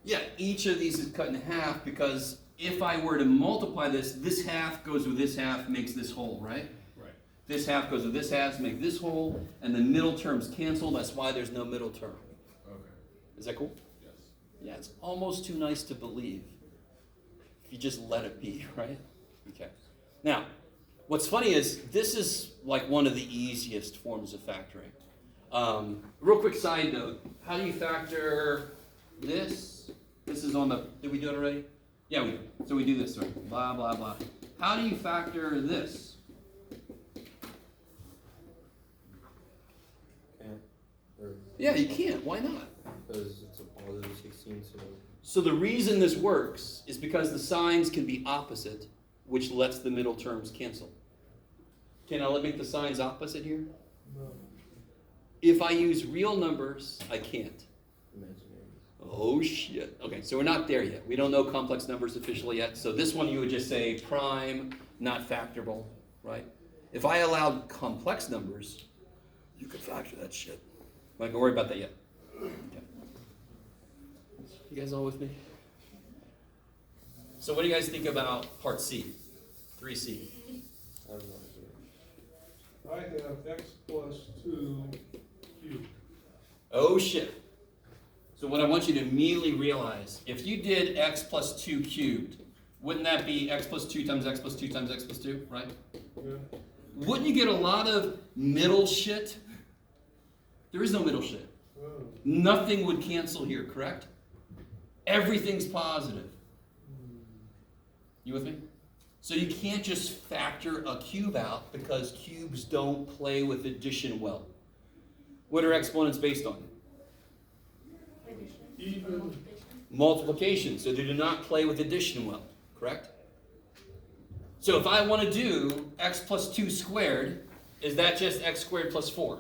Yeah, each of these is cut in half because if I were to multiply this, this half goes with this half, makes this whole, right? Right. This half goes with this half, make this whole, and the middle terms cancel. That's why there's no middle term. Okay. Is that cool? Yes. Yeah, it's almost too nice to believe. If you just let it be, right? Okay. Now, what's funny is this is like one of the easiest forms of factoring. Real quick side note, how do you factor this? This is on the, did we do it already? Yeah, we do. So we do this, right? Blah, blah, blah. How do you factor this? Can't. Or Yeah, you can't. Why not? because it's a positive 16, so So the reason this works is because the signs can be opposite, which lets the middle terms cancel. Can I make the signs opposite here? No. If I use real numbers, I can't. imaginary. Oh shit. Okay, so we're not there yet. We don't know complex numbers officially yet. So this one you would just say prime, not factorable, right? If I allowed complex numbers, you could factor that shit. I'm not gonna worry about that yet. Okay. You guys all with me? So what do you guys think about part C? 3C. I don't know. I have x plus 2 cubed. Oh shit. So what I want you to immediately realize, if you did x plus 2 cubed, wouldn't that be x plus 2 times x plus 2 times x plus 2, right? Yeah. Wouldn't you get a lot of middle shit? There is no middle shit. Oh. Nothing would cancel here, correct? Everything's positive. You with me? So you can't just factor a cube out because cubes don't play with addition well. What are exponents based on? Even. Multiplication, so they do not play with addition well, correct? So if I want to do x plus 2 squared, is that just x squared plus 4?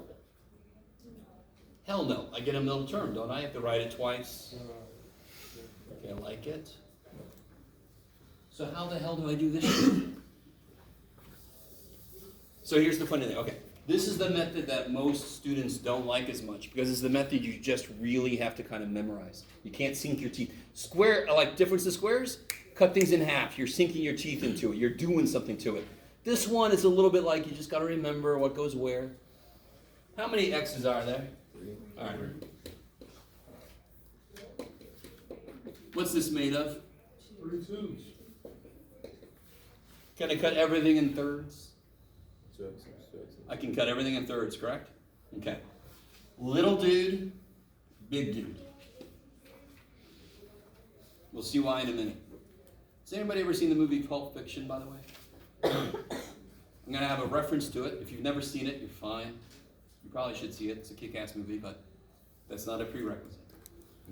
Hell no, I get a middle term, don't I? I have to write it twice. Okay, I like it. So how the hell do I do this shit? So here's the funny thing, okay. This is the method that most students don't like as much because it's the method you just really have to kind of memorize. You can't sink your teeth. Square, like difference of squares, cut things in half. You're sinking your teeth into it. You're doing something to it. This one is a little bit like you just got to remember what goes where. How many x's are there? 3. All right. What's this made of? 3 2s. Can I cut everything in thirds? 2 X's, 2 X's. I can cut everything in thirds, correct? Okay. Little dude, big dude. We'll see why in a minute. Has anybody ever seen the movie Pulp Fiction, by the way? I'm going to have a reference to it. If you've never seen it, you're fine. You probably should see it. It's a kick-ass movie, but that's not a prerequisite.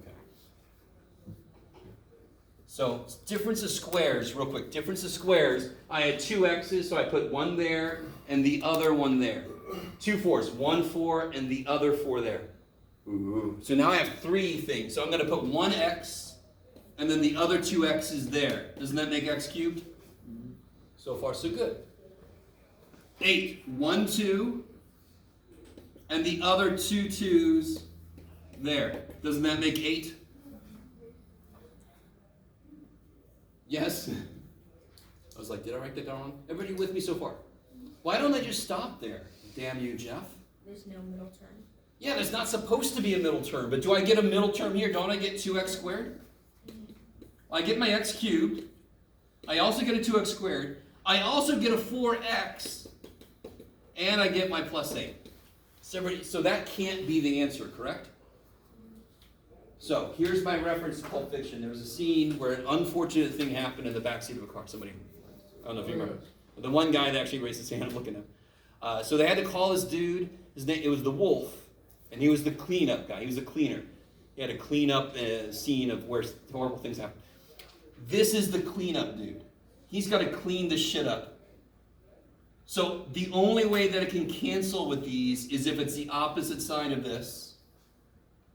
Okay. So, difference of squares, real quick. Difference of squares. I had 2 x's, so I put one there and the other one there. 2 4s, 1 4 and the other 4 there. Ooh. So now I have 3 things. So I'm going to put 1 x and then the other 2 x's there. Doesn't that make x cubed? So far, so good. 8, 1 2 and the other 2 2's there. Doesn't that make 8? Yes? I was like, did I write that down wrong? Everybody with me so far? Why don't I just stop there? Damn you, Jeff. There's no middle term. Yeah, there's not supposed to be a middle term, but do I get a middle term here? Don't I get 2x squared? I get my x cubed. I also get a 2x squared. I also get a 4x. And I get my plus 8. So that can't be the answer, correct? So here's my reference to Pulp Fiction. There was a scene where an unfortunate thing happened in the backseat of a car. Somebody, I don't know if you remember. The one guy that actually raised his hand looking at him. So they had to call this dude. His name, it was the Wolf. And he was the cleanup guy. He was the cleaner. He had to clean up a scene of where horrible things happen. This is the cleanup dude. He's got to clean this shit up. So the only way that it can cancel with these is if it's the opposite sign of this.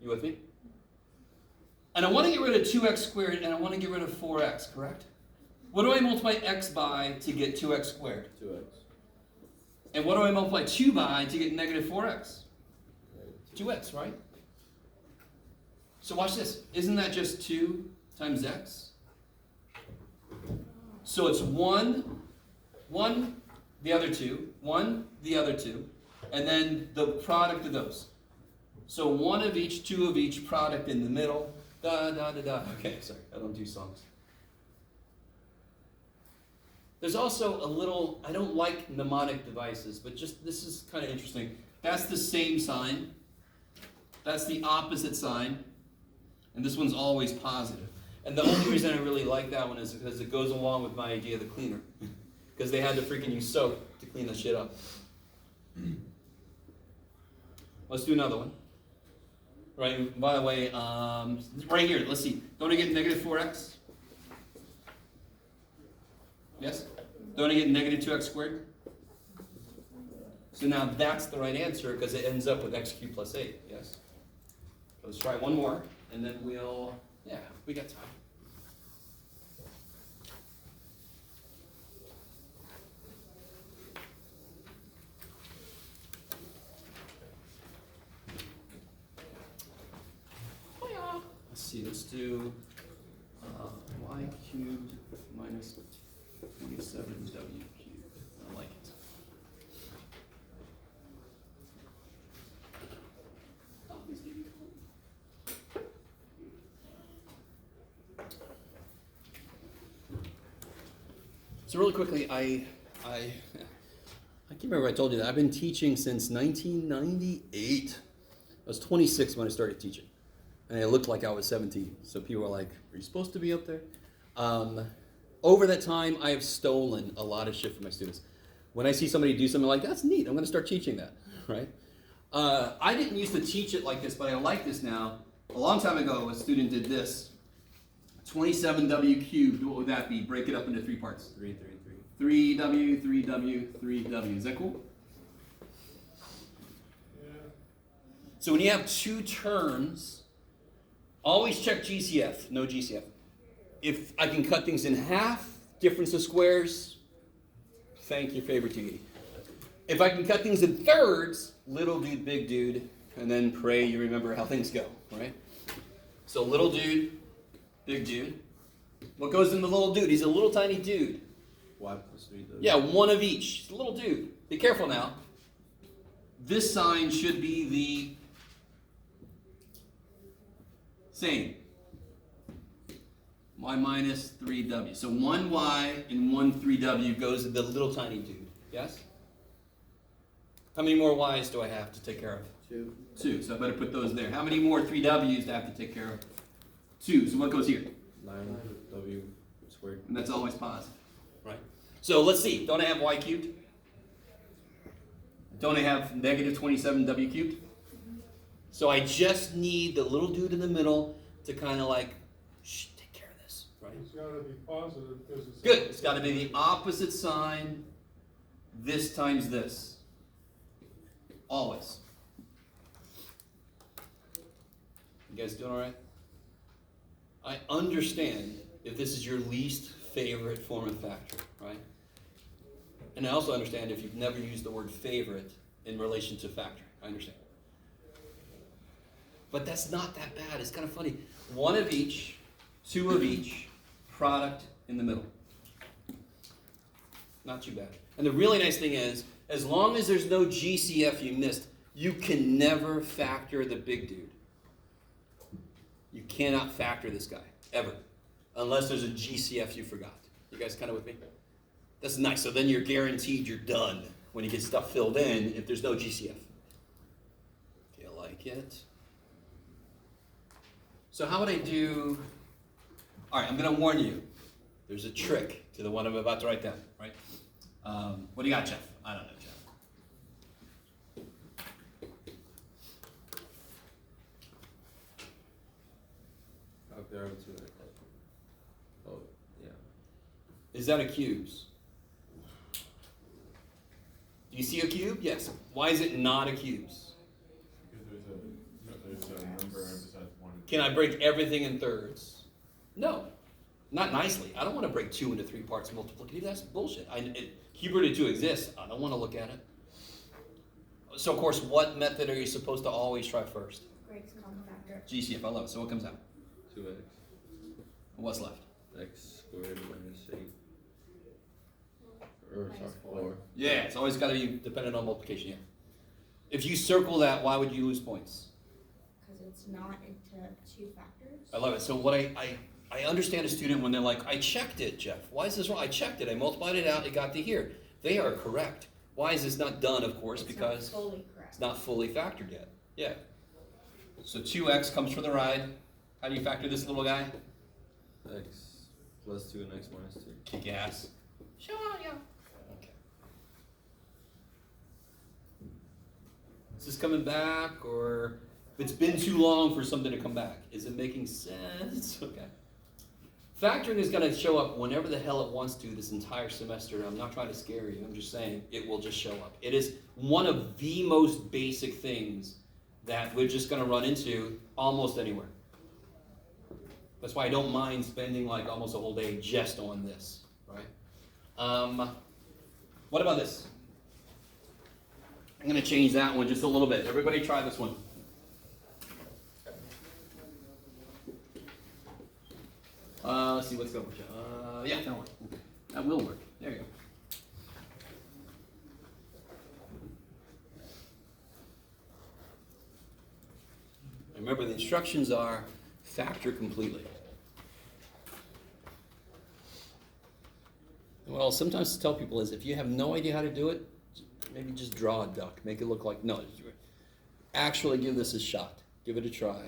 You with me? And I want to get rid of 2x squared and I want to get rid of 4x, correct? What do I multiply x by to get 2x squared? 2x. And what do I multiply 2 by to get negative 4x? 2x, right? So watch this. Isn't that just 2 times x? So it's 1, the other 2, 1, the other 2, and then the product of those. So 1 of each, 2 of each, product in the middle, da da da da. Okay, sorry, I don't do songs. There's also a little, I don't like mnemonic devices, but just this is kind of interesting. That's the same sign. That's the opposite sign. And this one's always positive. And the only reason I really like that one is because it goes along with my idea of the cleaner. Because they had to freaking use soap to clean the shit up. Let's do another one. Right, by the way, right here, let's see. Don't I get negative 4x? Yes? Don't I get negative 2x squared? So now that's the right answer because it ends up with x cubed plus 8, yes? So let's try one more, and then we'll, yeah, we got time. Let's see, let's do y cubed minus 27w cubed. I like it. So really quickly, I can't remember if I told you that. I've been teaching since 1998. I was 26 when I started teaching. And it looked like I was 17. So people were like, are you supposed to be up there? Over that time, I have stolen a lot of shit from my students. When I see somebody do something like, that's neat, I'm going to start teaching that, right? I didn't used to teach it like this, but I like this now. A long time ago, a student did this. 27w cubed, what would that be? Break it up into 3 parts. 3, 3, 3. 3w, 3w, 3w. Is that cool? Yeah. So when you have 2 terms, always check GCF, no GCF. If I can cut things in half, difference of squares, thank your favorite deity. If I can cut things in thirds, little dude, big dude, and then pray you remember how things go, right? So little dude, big dude. What goes in the little dude? He's a little tiny dude. Y plus 3 though. Yeah, 1 of each. He's a little dude. Be careful now. This sign should be the same. Y minus 3w. So 1y and 1 3w goes to the little tiny dude. Yes? How many more y's do I have to take care of? 2. 2. So I better put those there. How many more 3w's do I have to take care of? 2. So what goes here? 9w squared. And that's always positive. Right. So let's see. Don't I have y cubed? Don't I have negative 27w cubed? So I just need the little dude in the middle to kind of like, shh, take care of this, right? It's gotta be positive because it's. Good. It's got to be the opposite sign, this times this. Always. You guys doing all right? I understand if this is your least favorite form of factoring, right? And I also understand if you've never used the word favorite in relation to factoring. I understand. But that's not that bad. It's kind of funny. 1 of each, 2 of each, product in the middle. Not too bad. And the really nice thing is, As long as there's no GCF you missed, you can never factor the big dude. You cannot factor this guy, ever. Unless there's a GCF you forgot. You guys kind of with me? That's nice. So then you're guaranteed you're done when you get stuff filled in if there's no GCF. You like it? So how would I do? All right, I'm going to warn you. There's a trick to the one I'm about to write down, right? What do you got, Jeff? I don't know, Jeff. Up arrow to it. Oh, yeah. Is that a cubes? Do you see a cube? Yes. Why is it not a cubes? Because there's a number besides one. Can I break everything in thirds? No. Not nicely. I don't want to break 2 into 3 parts multiplicative. That's bullshit. Cube root of 2 exists. I don't want to look at it. So, of course, what method are you supposed to always try first? Greg's common factor. GCF, I love it. So what comes out? 2x. What's left? X squared minus 8. Or, Minus sorry, 4. 4. Yeah, it's always got to be dependent on multiplication, yeah. If you circle that, why would you lose points? Because it's not into 2 factors. I love it. So what I understand a student when they're like, I checked it, Jeff. Why is this wrong? I checked it. I multiplied it out. It got to here. They are correct. Why is this not done, of course? It's Because not fully correct. it's not fully factored yet. Yeah. So 2x comes for the ride. How do you factor this little guy? X plus 2 and x minus 2. Kick ass. Sure, yeah. Okay. Is this coming back, or if it's been too long for something to come back? Is it making sense? Okay. Factoring is going to show up whenever the hell it wants to this entire semester. I'm not trying to scare you. I'm just saying it will just show up. It is one of the most basic things that we're just going to run into almost anywhere. That's why I don't mind spending like almost a whole day just on this, right? What about this? I'm going to change that one just a little bit. Everybody try this one. Let's see what's going on. Yeah, that'll work. That will work. There you go. Remember, the instructions are factor completely. Well, sometimes to tell people is if you have no idea how to do it, maybe just draw a duck. Make it look like, no, actually give this a shot. Give it a try.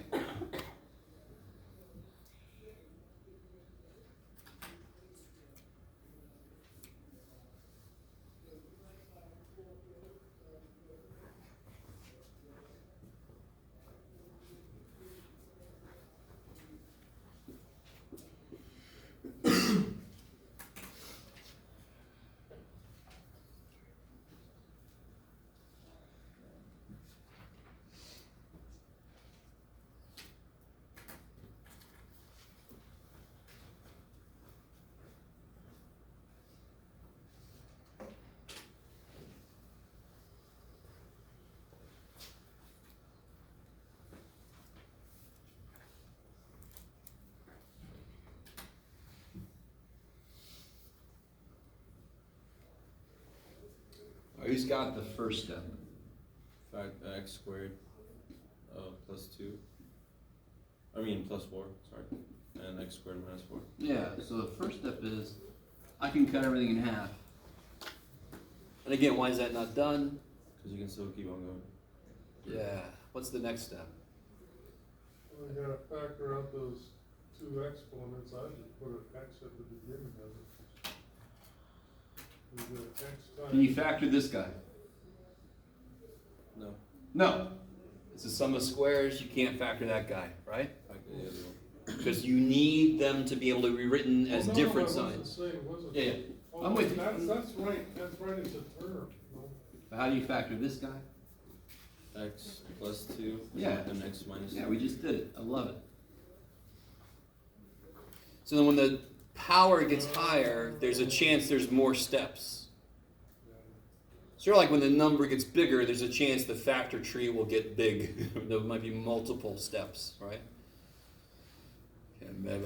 Who's got the first step? Fact x squared plus 2. I mean plus 4, sorry. And x squared minus 4. Yeah, so the first step is I can cut everything in half. And again, why is that not done? Because you can still keep on going. Yeah. What's the next step? We gotta factor out those 2 exponents. I just put an X at the beginning of it. We got X times. Can you factor this guy? No. No. It's a sum of squares. You can't factor that guy, right? Factor the other one. Because you need them to be able to be rewritten as Oh, no, different I wasn't signs. saying, wasn't Yeah, yeah. Oh, I'm with you. That's right. That's right. It's a term. No. But how do you factor this guy? X plus 2 Yeah. and x minus 2. Yeah, we just did it. I love it. So then when the power gets higher, there's a chance there's more steps. Sort of like when the number gets bigger, there's a chance the factor tree will get big. There might be multiple steps, right? Okay, maybe.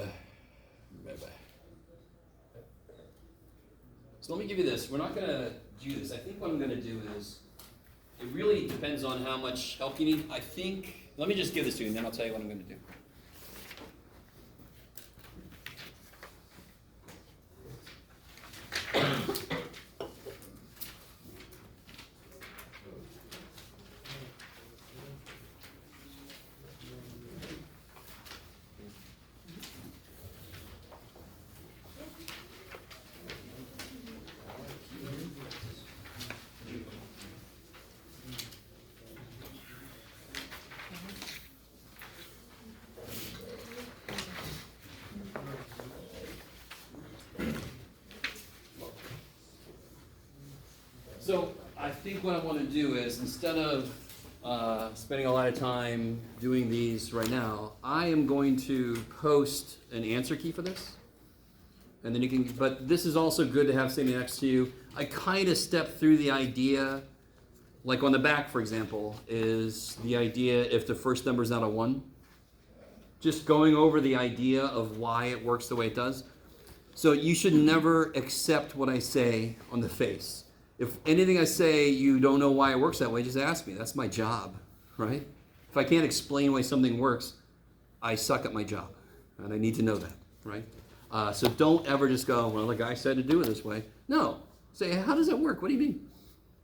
So let me give you this. We're not going to do this. I think what I'm going to do is, it really depends on how much help you need. I think, let me just give this to you and then I'll tell you what I'm going to do. So I think what I want to do is, instead of spending a lot of time doing these right now, I am going to post an answer key for this. And then you can, but this is also good to have sitting next to you. I kind of step through the idea, like on the back, for example, is the idea if the first number is not a 1. Just going over the idea of why it works the way it does. So you should never accept what I say on the face. If anything I say, you don't know why it works that way, just ask me. That's my job, right? If I can't explain why something works, I suck at my job. And I need to know that, right? So don't ever just go, well, the guy said to do it this way. No. Say, how does that work? What do you mean?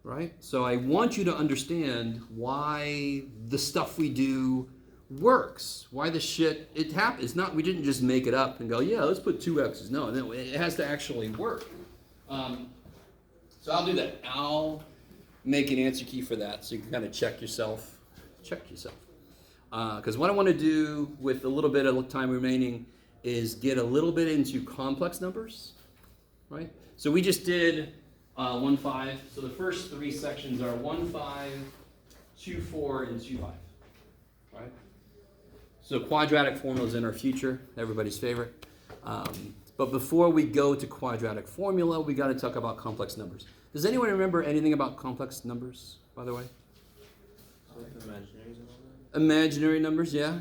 Right? So I want you to understand why the stuff we do works. Why the shit, it happens. It's not, we didn't just make it up and go, yeah, let's put 2 X's. No, it has to actually work. So I'll do that. I'll make an answer key for that so you can kind of check yourself. Because what I want to do with a little bit of time remaining is get a little bit into complex numbers, right? So we just did 1, 5. So the first 3 sections are 1, 5, 2, 4, and 2, 5, right? So quadratic formulas in our future, everybody's favorite. But before we go to quadratic formula, we got to talk about complex numbers. Does anyone remember anything about complex numbers, by the way? Like imaginaries and all that? Imaginary numbers, yeah.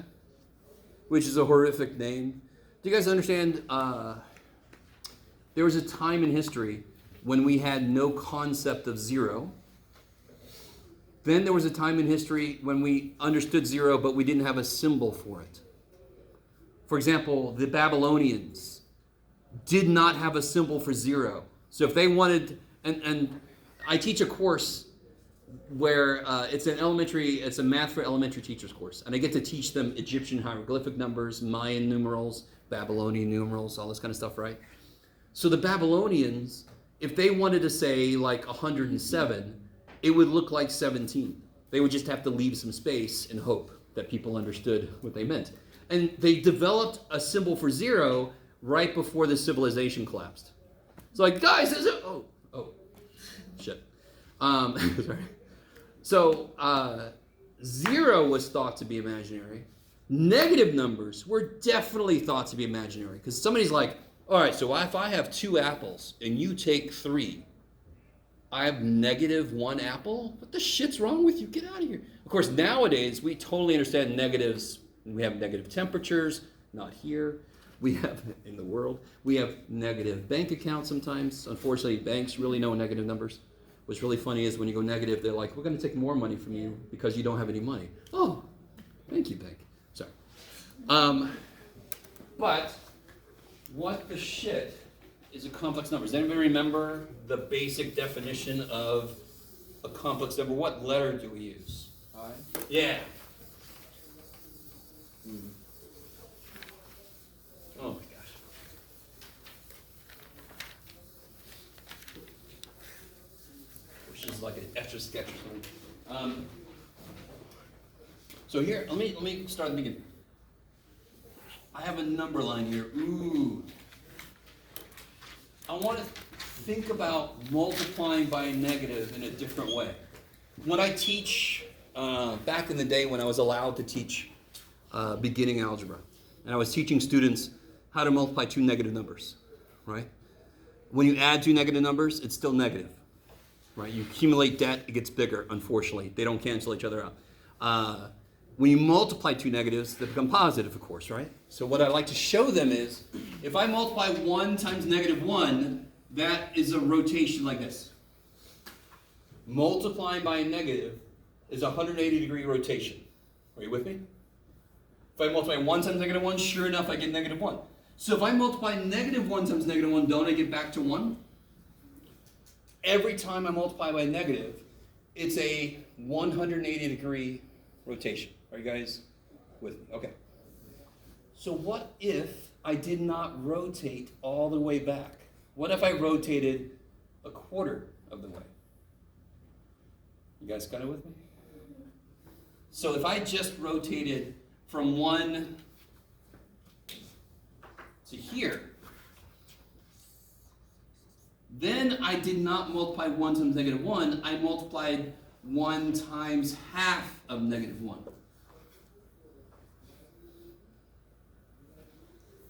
Which is a horrific name. Do you guys understand? There was a time in history when we had no concept of 0. Then there was a time in history when we understood 0, but we didn't have a symbol for it. For example, the Babylonians did not have a symbol for 0. So if they wanted, and I teach a course where it's a math for elementary teachers course, and I get to teach them Egyptian hieroglyphic numbers, Mayan numerals, Babylonian numerals, all this kind of stuff, right? So the Babylonians, if they wanted to say like 107, it would look like 17. They would just have to leave some space and hope that people understood what they meant. And they developed a symbol for 0 right before the civilization collapsed. It's like, guys, is it? Oh, shit. Sorry. So 0 was thought to be imaginary. Negative numbers were definitely thought to be imaginary because somebody's like, all right, so if I have 2 apples and you take 3, I have -1 apple? What the shit's wrong with you? Get out of here. Of course, nowadays, we totally understand negatives. We have negative temperatures, not here. We have, in the world, we have negative bank accounts sometimes. Unfortunately, banks really know negative numbers. What's really funny is when you go negative, they're like, we're going to take more money from you because you don't have any money. Oh, thank you, bank. Sorry. But what the shit is a complex number? Does anybody remember the basic definition of a complex number? What letter do we use? I? Yeah. Oh my gosh. Which is like an extra sketch or something. So here, let me start at the beginning. I have a number line here. Ooh. I want to think about multiplying by a negative in a different way. When I teach, back in the day when I was allowed to teach beginning algebra, and I was teaching students how to multiply 2 negative numbers, right? When you add 2 negative numbers, it's still negative, right? You accumulate debt, it gets bigger, unfortunately. They don't cancel each other out. When you multiply 2 negatives, they become positive, of course, right? So what I like to show them is, if I multiply 1 times -1, that is a rotation like this. multiplying by a negative is a 180-degree rotation. Are you with me? If I multiply 1 times negative 1, sure enough, I get negative 1. So if I multiply negative 1 times negative 1, don't I get back to 1? Every time I multiply by a negative, it's a 180-degree rotation. Are you guys with me? Okay. So what if I did not rotate all the way back? What if I rotated a quarter of the way? You guys kind of with me? So if I just rotated from 1 to here, then I did not multiply 1 times negative 1, I multiplied 1 times half of negative 1.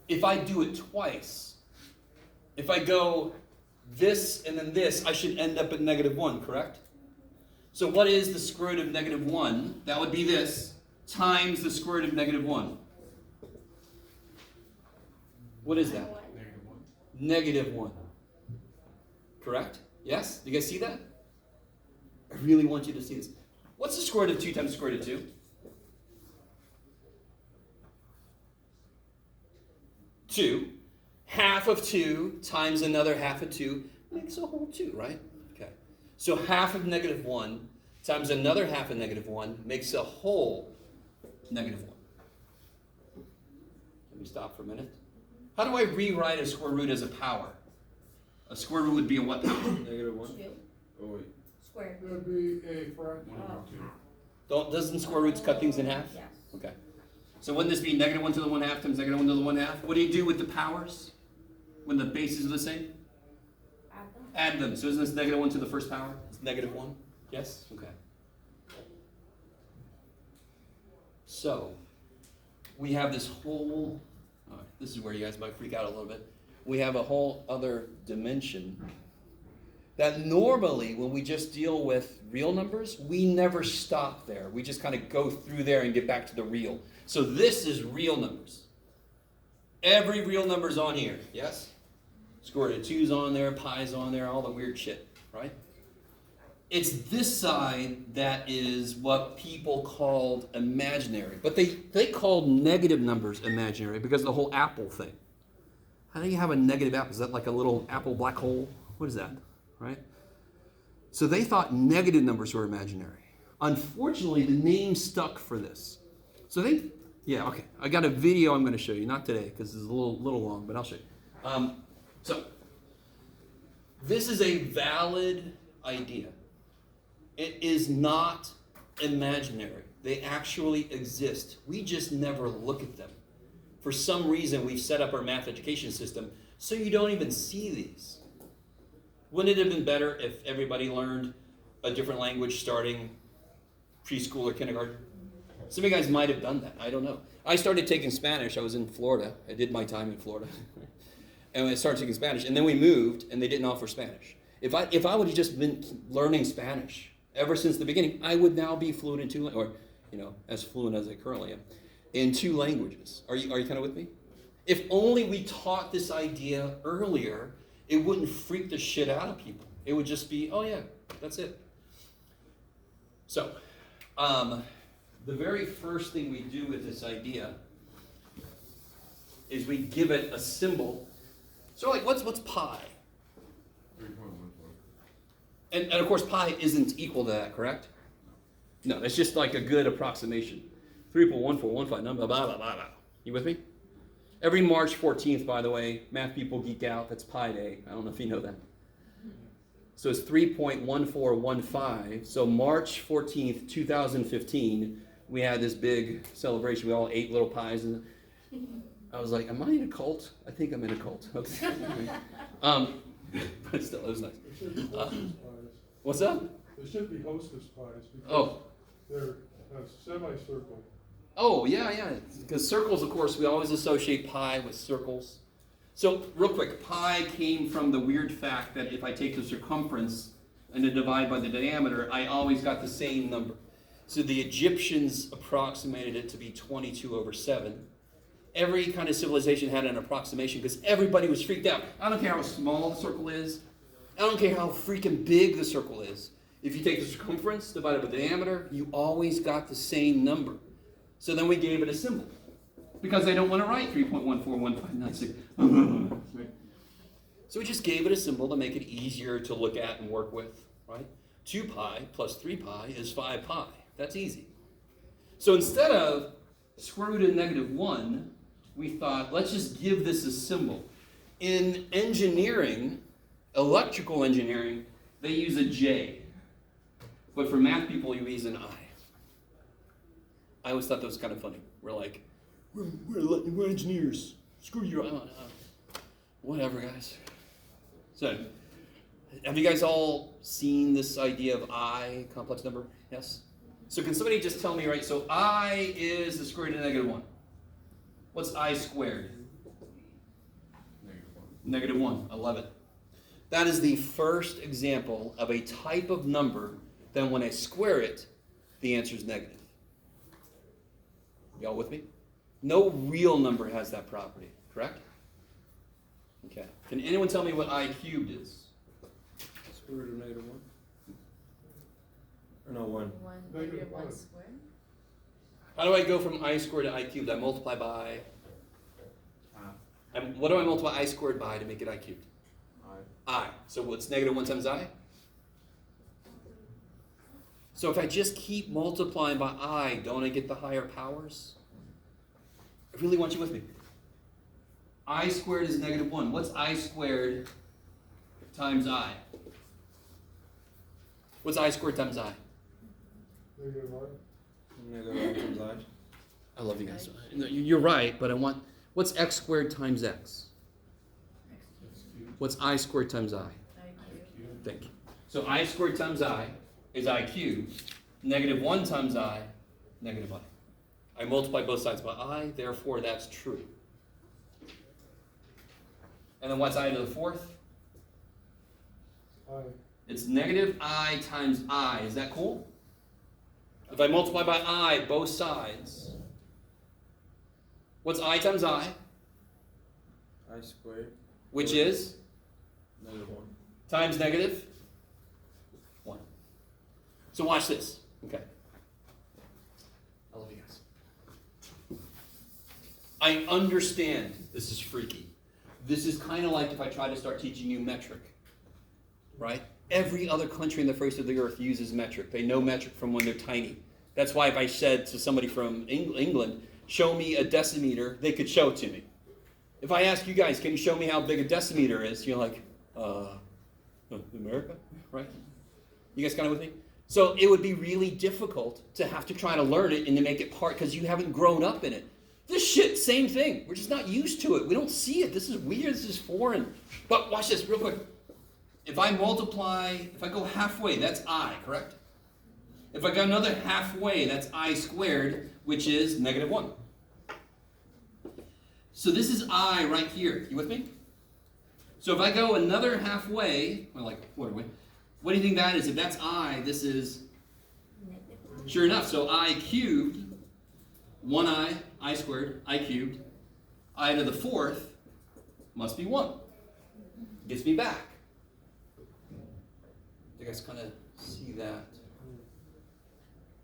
If I do it twice, if I go this and then this, I should end up at negative 1, correct? So what is the square root of negative 1? That would be this, times the square root of negative 1. What is that? Negative 1. Correct? Yes? Do you guys see that? I really want you to see this. What's the square root of 2 times the square root of 2? 2. Half of 2 times another half of 2 makes a whole 2, right? Okay. So half of negative 1 times another half of negative 1 makes a whole negative 1. Can we stop for a minute? How do I rewrite a square root as a power? A square root would be a what power? Negative 1? 2 Oh, wait. squared. That'd be a fraction. Doesn't square roots cut things in half? Yes. Okay. So wouldn't this be negative 1 to the 1/2 times negative 1 to the 1/2? What do you do with the powers when the bases are the same? Add them. Add them. So isn't this negative 1 to the first power? It's negative 1? Yes? Okay. So, we have this whole, all right, this is where you guys might freak out a little bit. We have a whole other dimension that normally when we just deal with real numbers, we never stop there. We just kind of go through there and get back to the real. So this is real numbers. Every real number's on here, yes? Square root of 2's on there, pi's on there, all the weird shit, right? It's this side that is what people called imaginary. But they called negative numbers imaginary because of the whole apple thing. How do you have a negative apple? Is that like a little apple black hole? What is that, right? So they thought negative numbers were imaginary. Unfortunately, the name stuck for this. So okay. I got a video I'm going to show you. Not today because it's a little long, but I'll show you. So this is a valid idea. It is not imaginary. They actually exist. We just never look at them. For some reason, we've set up our math education system so you don't even see these. Wouldn't it have been better if everybody learned a different language starting preschool or kindergarten? Some of you guys might have done that. I don't know. I started taking Spanish. I was in Florida. I did my time in Florida. And I started taking Spanish. And then we moved, and they didn't offer Spanish. If I would have just been learning Spanish ever since the beginning, I would now be fluent in two, or as fluent as I currently am, in 2 languages. Are you kind of with me? If only we taught this idea earlier, it wouldn't freak the shit out of people. It would just be, oh yeah, that's it. So, the very first thing we do with this idea is we give it a symbol. So like, what's pi? 3.14. And of course, pi isn't equal to that, correct? No, it's just like a good approximation. 3.1415, number, blah, blah, blah, blah. You with me? Every March 14th, by the way, math people geek out. That's Pi Day. I don't know if you know that. So it's 3.1415. So March 14th, 2015, we had this big celebration. We all ate little pies. And I was like, am I in a cult? I think I'm in a cult. Okay. But still, it was nice. There should be hostess pies. What's up? There should be hostess pies because Oh. they're semicircle. Oh, yeah. Because circles, of course, we always associate pi with circles. So, real quick, pi came from the weird fact that if I take the circumference and then divide by the diameter, I always got the same number. So the Egyptians approximated it to be 22/7. Every kind of civilization had an approximation because everybody was freaked out. I don't care how small the circle is. I don't care how freaking big the circle is. If you take the circumference divided by the diameter, you always got the same number. So then we gave it a symbol. Because they don't want to write 3.141596. Right? So we just gave it a symbol to make it easier to look at and work with, right? 2 pi plus 3 pi is 5 pi. That's easy. So instead of square root of negative 1, we thought, let's just give this a symbol. In engineering, electrical engineering, they use a J. But for math people, you use an I. I always thought that was kind of funny. We're like, we're engineers. Screw you. Whatever, guys. So, have you guys all seen this idea of I, complex number? Yes? So can somebody just tell me, right, so I is the square root of negative 1. What's I squared? Negative 1. I love it. That is the first example of a type of number that when I square it, the answer is negative. Y'all with me? No real number has that property, correct? Okay. Can anyone tell me what I cubed is? Square root of negative 1? Or no, 1. Negative one. squared? How do I go from I squared to I cubed? I multiply by... what do I multiply I squared by to make it I cubed? I. So what's negative 1 times I? So if I just keep multiplying by I, don't I get the higher powers? I really want you with me. I squared is negative 1. What's I squared times I? What's I squared times I? Negative 1. Negative 1 times I love you guys. No, you're right, but I want... What's x squared times x? What's I squared times I? Thank you. So I squared times I is I cubed. Negative 1 times I, negative I. I multiply both sides by I, therefore that's true. And then what's I to the fourth? I. It's negative I times I. Is that cool? If I multiply by I both sides, what's I times I? I squared. Which is? Negative 1. Times negative 1. So watch this. Okay. I love you guys. I understand this is freaky. This is kind of like if I try to start teaching you metric, right? Every other country in the face of the earth uses metric. They know metric from when they're tiny. That's why if I said to somebody from England, show me a decimeter, they could show it to me. If I ask you guys, can you show me how big a decimeter is? You're like, America, right? You guys kind of with me? So it would be really difficult to have to try to learn it and to make it part because you haven't grown up in it. This shit, same thing. We're just not used to it. We don't see it. This is weird. This is foreign. But watch this real quick. If I multiply, if I go halfway, that's I, correct? If I go another halfway, that's I squared, which is negative 1. So this is I right here. You with me? So if I go another halfway, well, like, what are we? What do you think that is? If that's I, this is, sure enough, so I cubed, 1I, I squared, I cubed, I to the fourth must be 1. Gets me back. You guys kind of see that?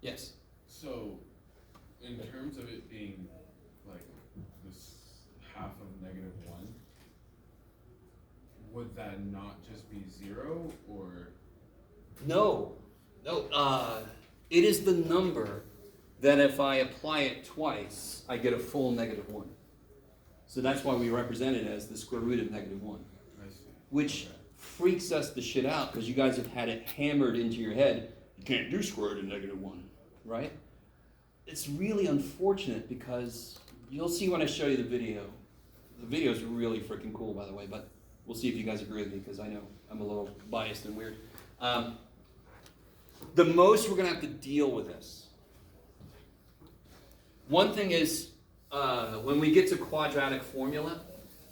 Yes? So, in terms of it being like this half of negative 1, would that not just be 0 or? No. It is the number that if I apply it twice, I get a full negative 1. So that's why we represent it as the square root of negative 1. I see. Which freaks us the shit out because you guys have had it hammered into your head. You can't do square root of negative 1, right? It's really unfortunate because you'll see when I show you the video. The video is really freaking cool, by the way, but we'll see if you guys agree with me because I know I'm a little biased and weird. The most we're going to have to deal with this. One thing is, when we get to quadratic formula,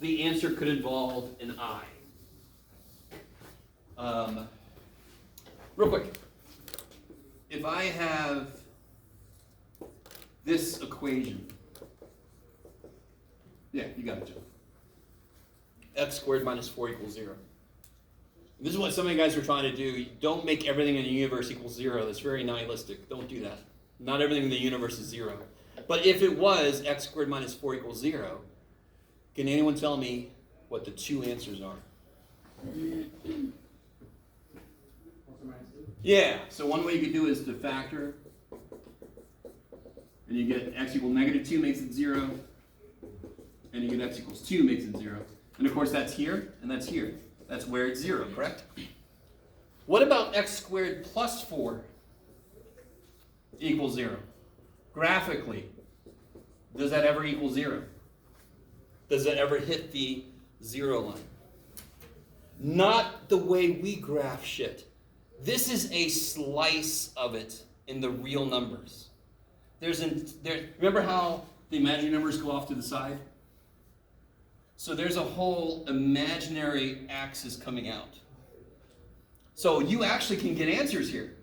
the answer could involve an I. Real quick, if I have this equation, yeah, you got it, Joe. X squared minus 4 equals 0. This is what some of you guys are trying to do. Don't make everything in the universe equal 0. That's very nihilistic. Don't do that. Not everything in the universe is 0. But if it was x squared minus 4 equals 0, can anyone tell me what the two answers are? Yeah, so one way you could do is to factor. And you get x equal negative 2 makes it 0. And you get x equals 2 makes it 0. And of course that's here and that's here. That's where it's 0, correct? What about x squared plus 4 equals 0? Graphically, does that ever equal 0? Does that ever hit the 0 line? Not the way we graph shit. This is a slice of it in the real numbers. Remember how the imaginary numbers go off to the side? So there's a whole imaginary axis coming out. So you actually can get answers here.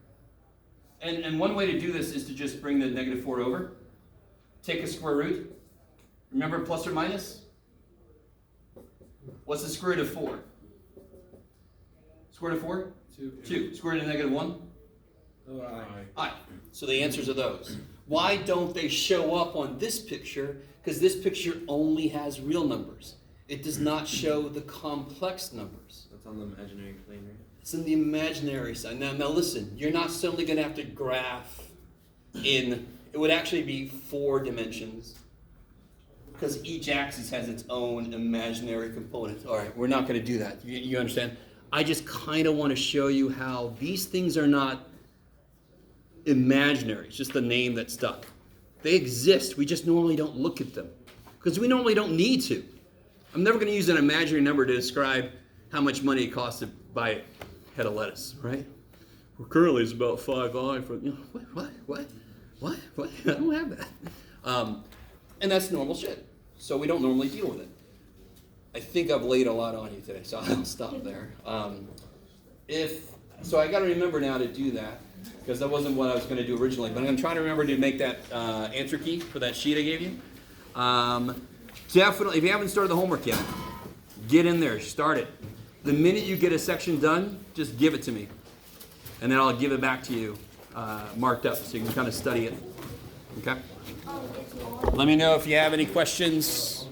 And one way to do this is to just bring the negative 4 over. Take a square root. Remember plus or minus? What's the square root of 4? Square root of 4? 2. Square root of negative 1? I. So the answers are those. Why don't they show up on this picture? Because this picture only has real numbers. It does not show the complex numbers. That's on the imaginary plane, right? It's in the imaginary side. Now listen, you're not suddenly going to have to graph in, it would actually be 4 dimensions. Because each axis has its own imaginary component. All right, we're not going to do that. You understand? I just kind of want to show you how these things are not imaginary. It's just the name that stuck. They exist. We just normally don't look at them. Because we normally don't need to. I'm never going to use an imaginary number to describe how much money it costs to buy a head of lettuce, right? Well, currently it's about 5i for, what? I don't have that. And that's normal shit. So we don't normally deal with it. I think I've laid a lot on you today, so I'll stop there. So I got to remember now to do that, because that wasn't what I was going to do originally. But I'm going to try to remember to make that answer key for that sheet I gave you. Definitely, if you haven't started the homework yet, get in there, start it. The minute you get a section done, just give it to me. And then I'll give it back to you marked up so you can kind of study it. Okay? Let me know if you have any questions.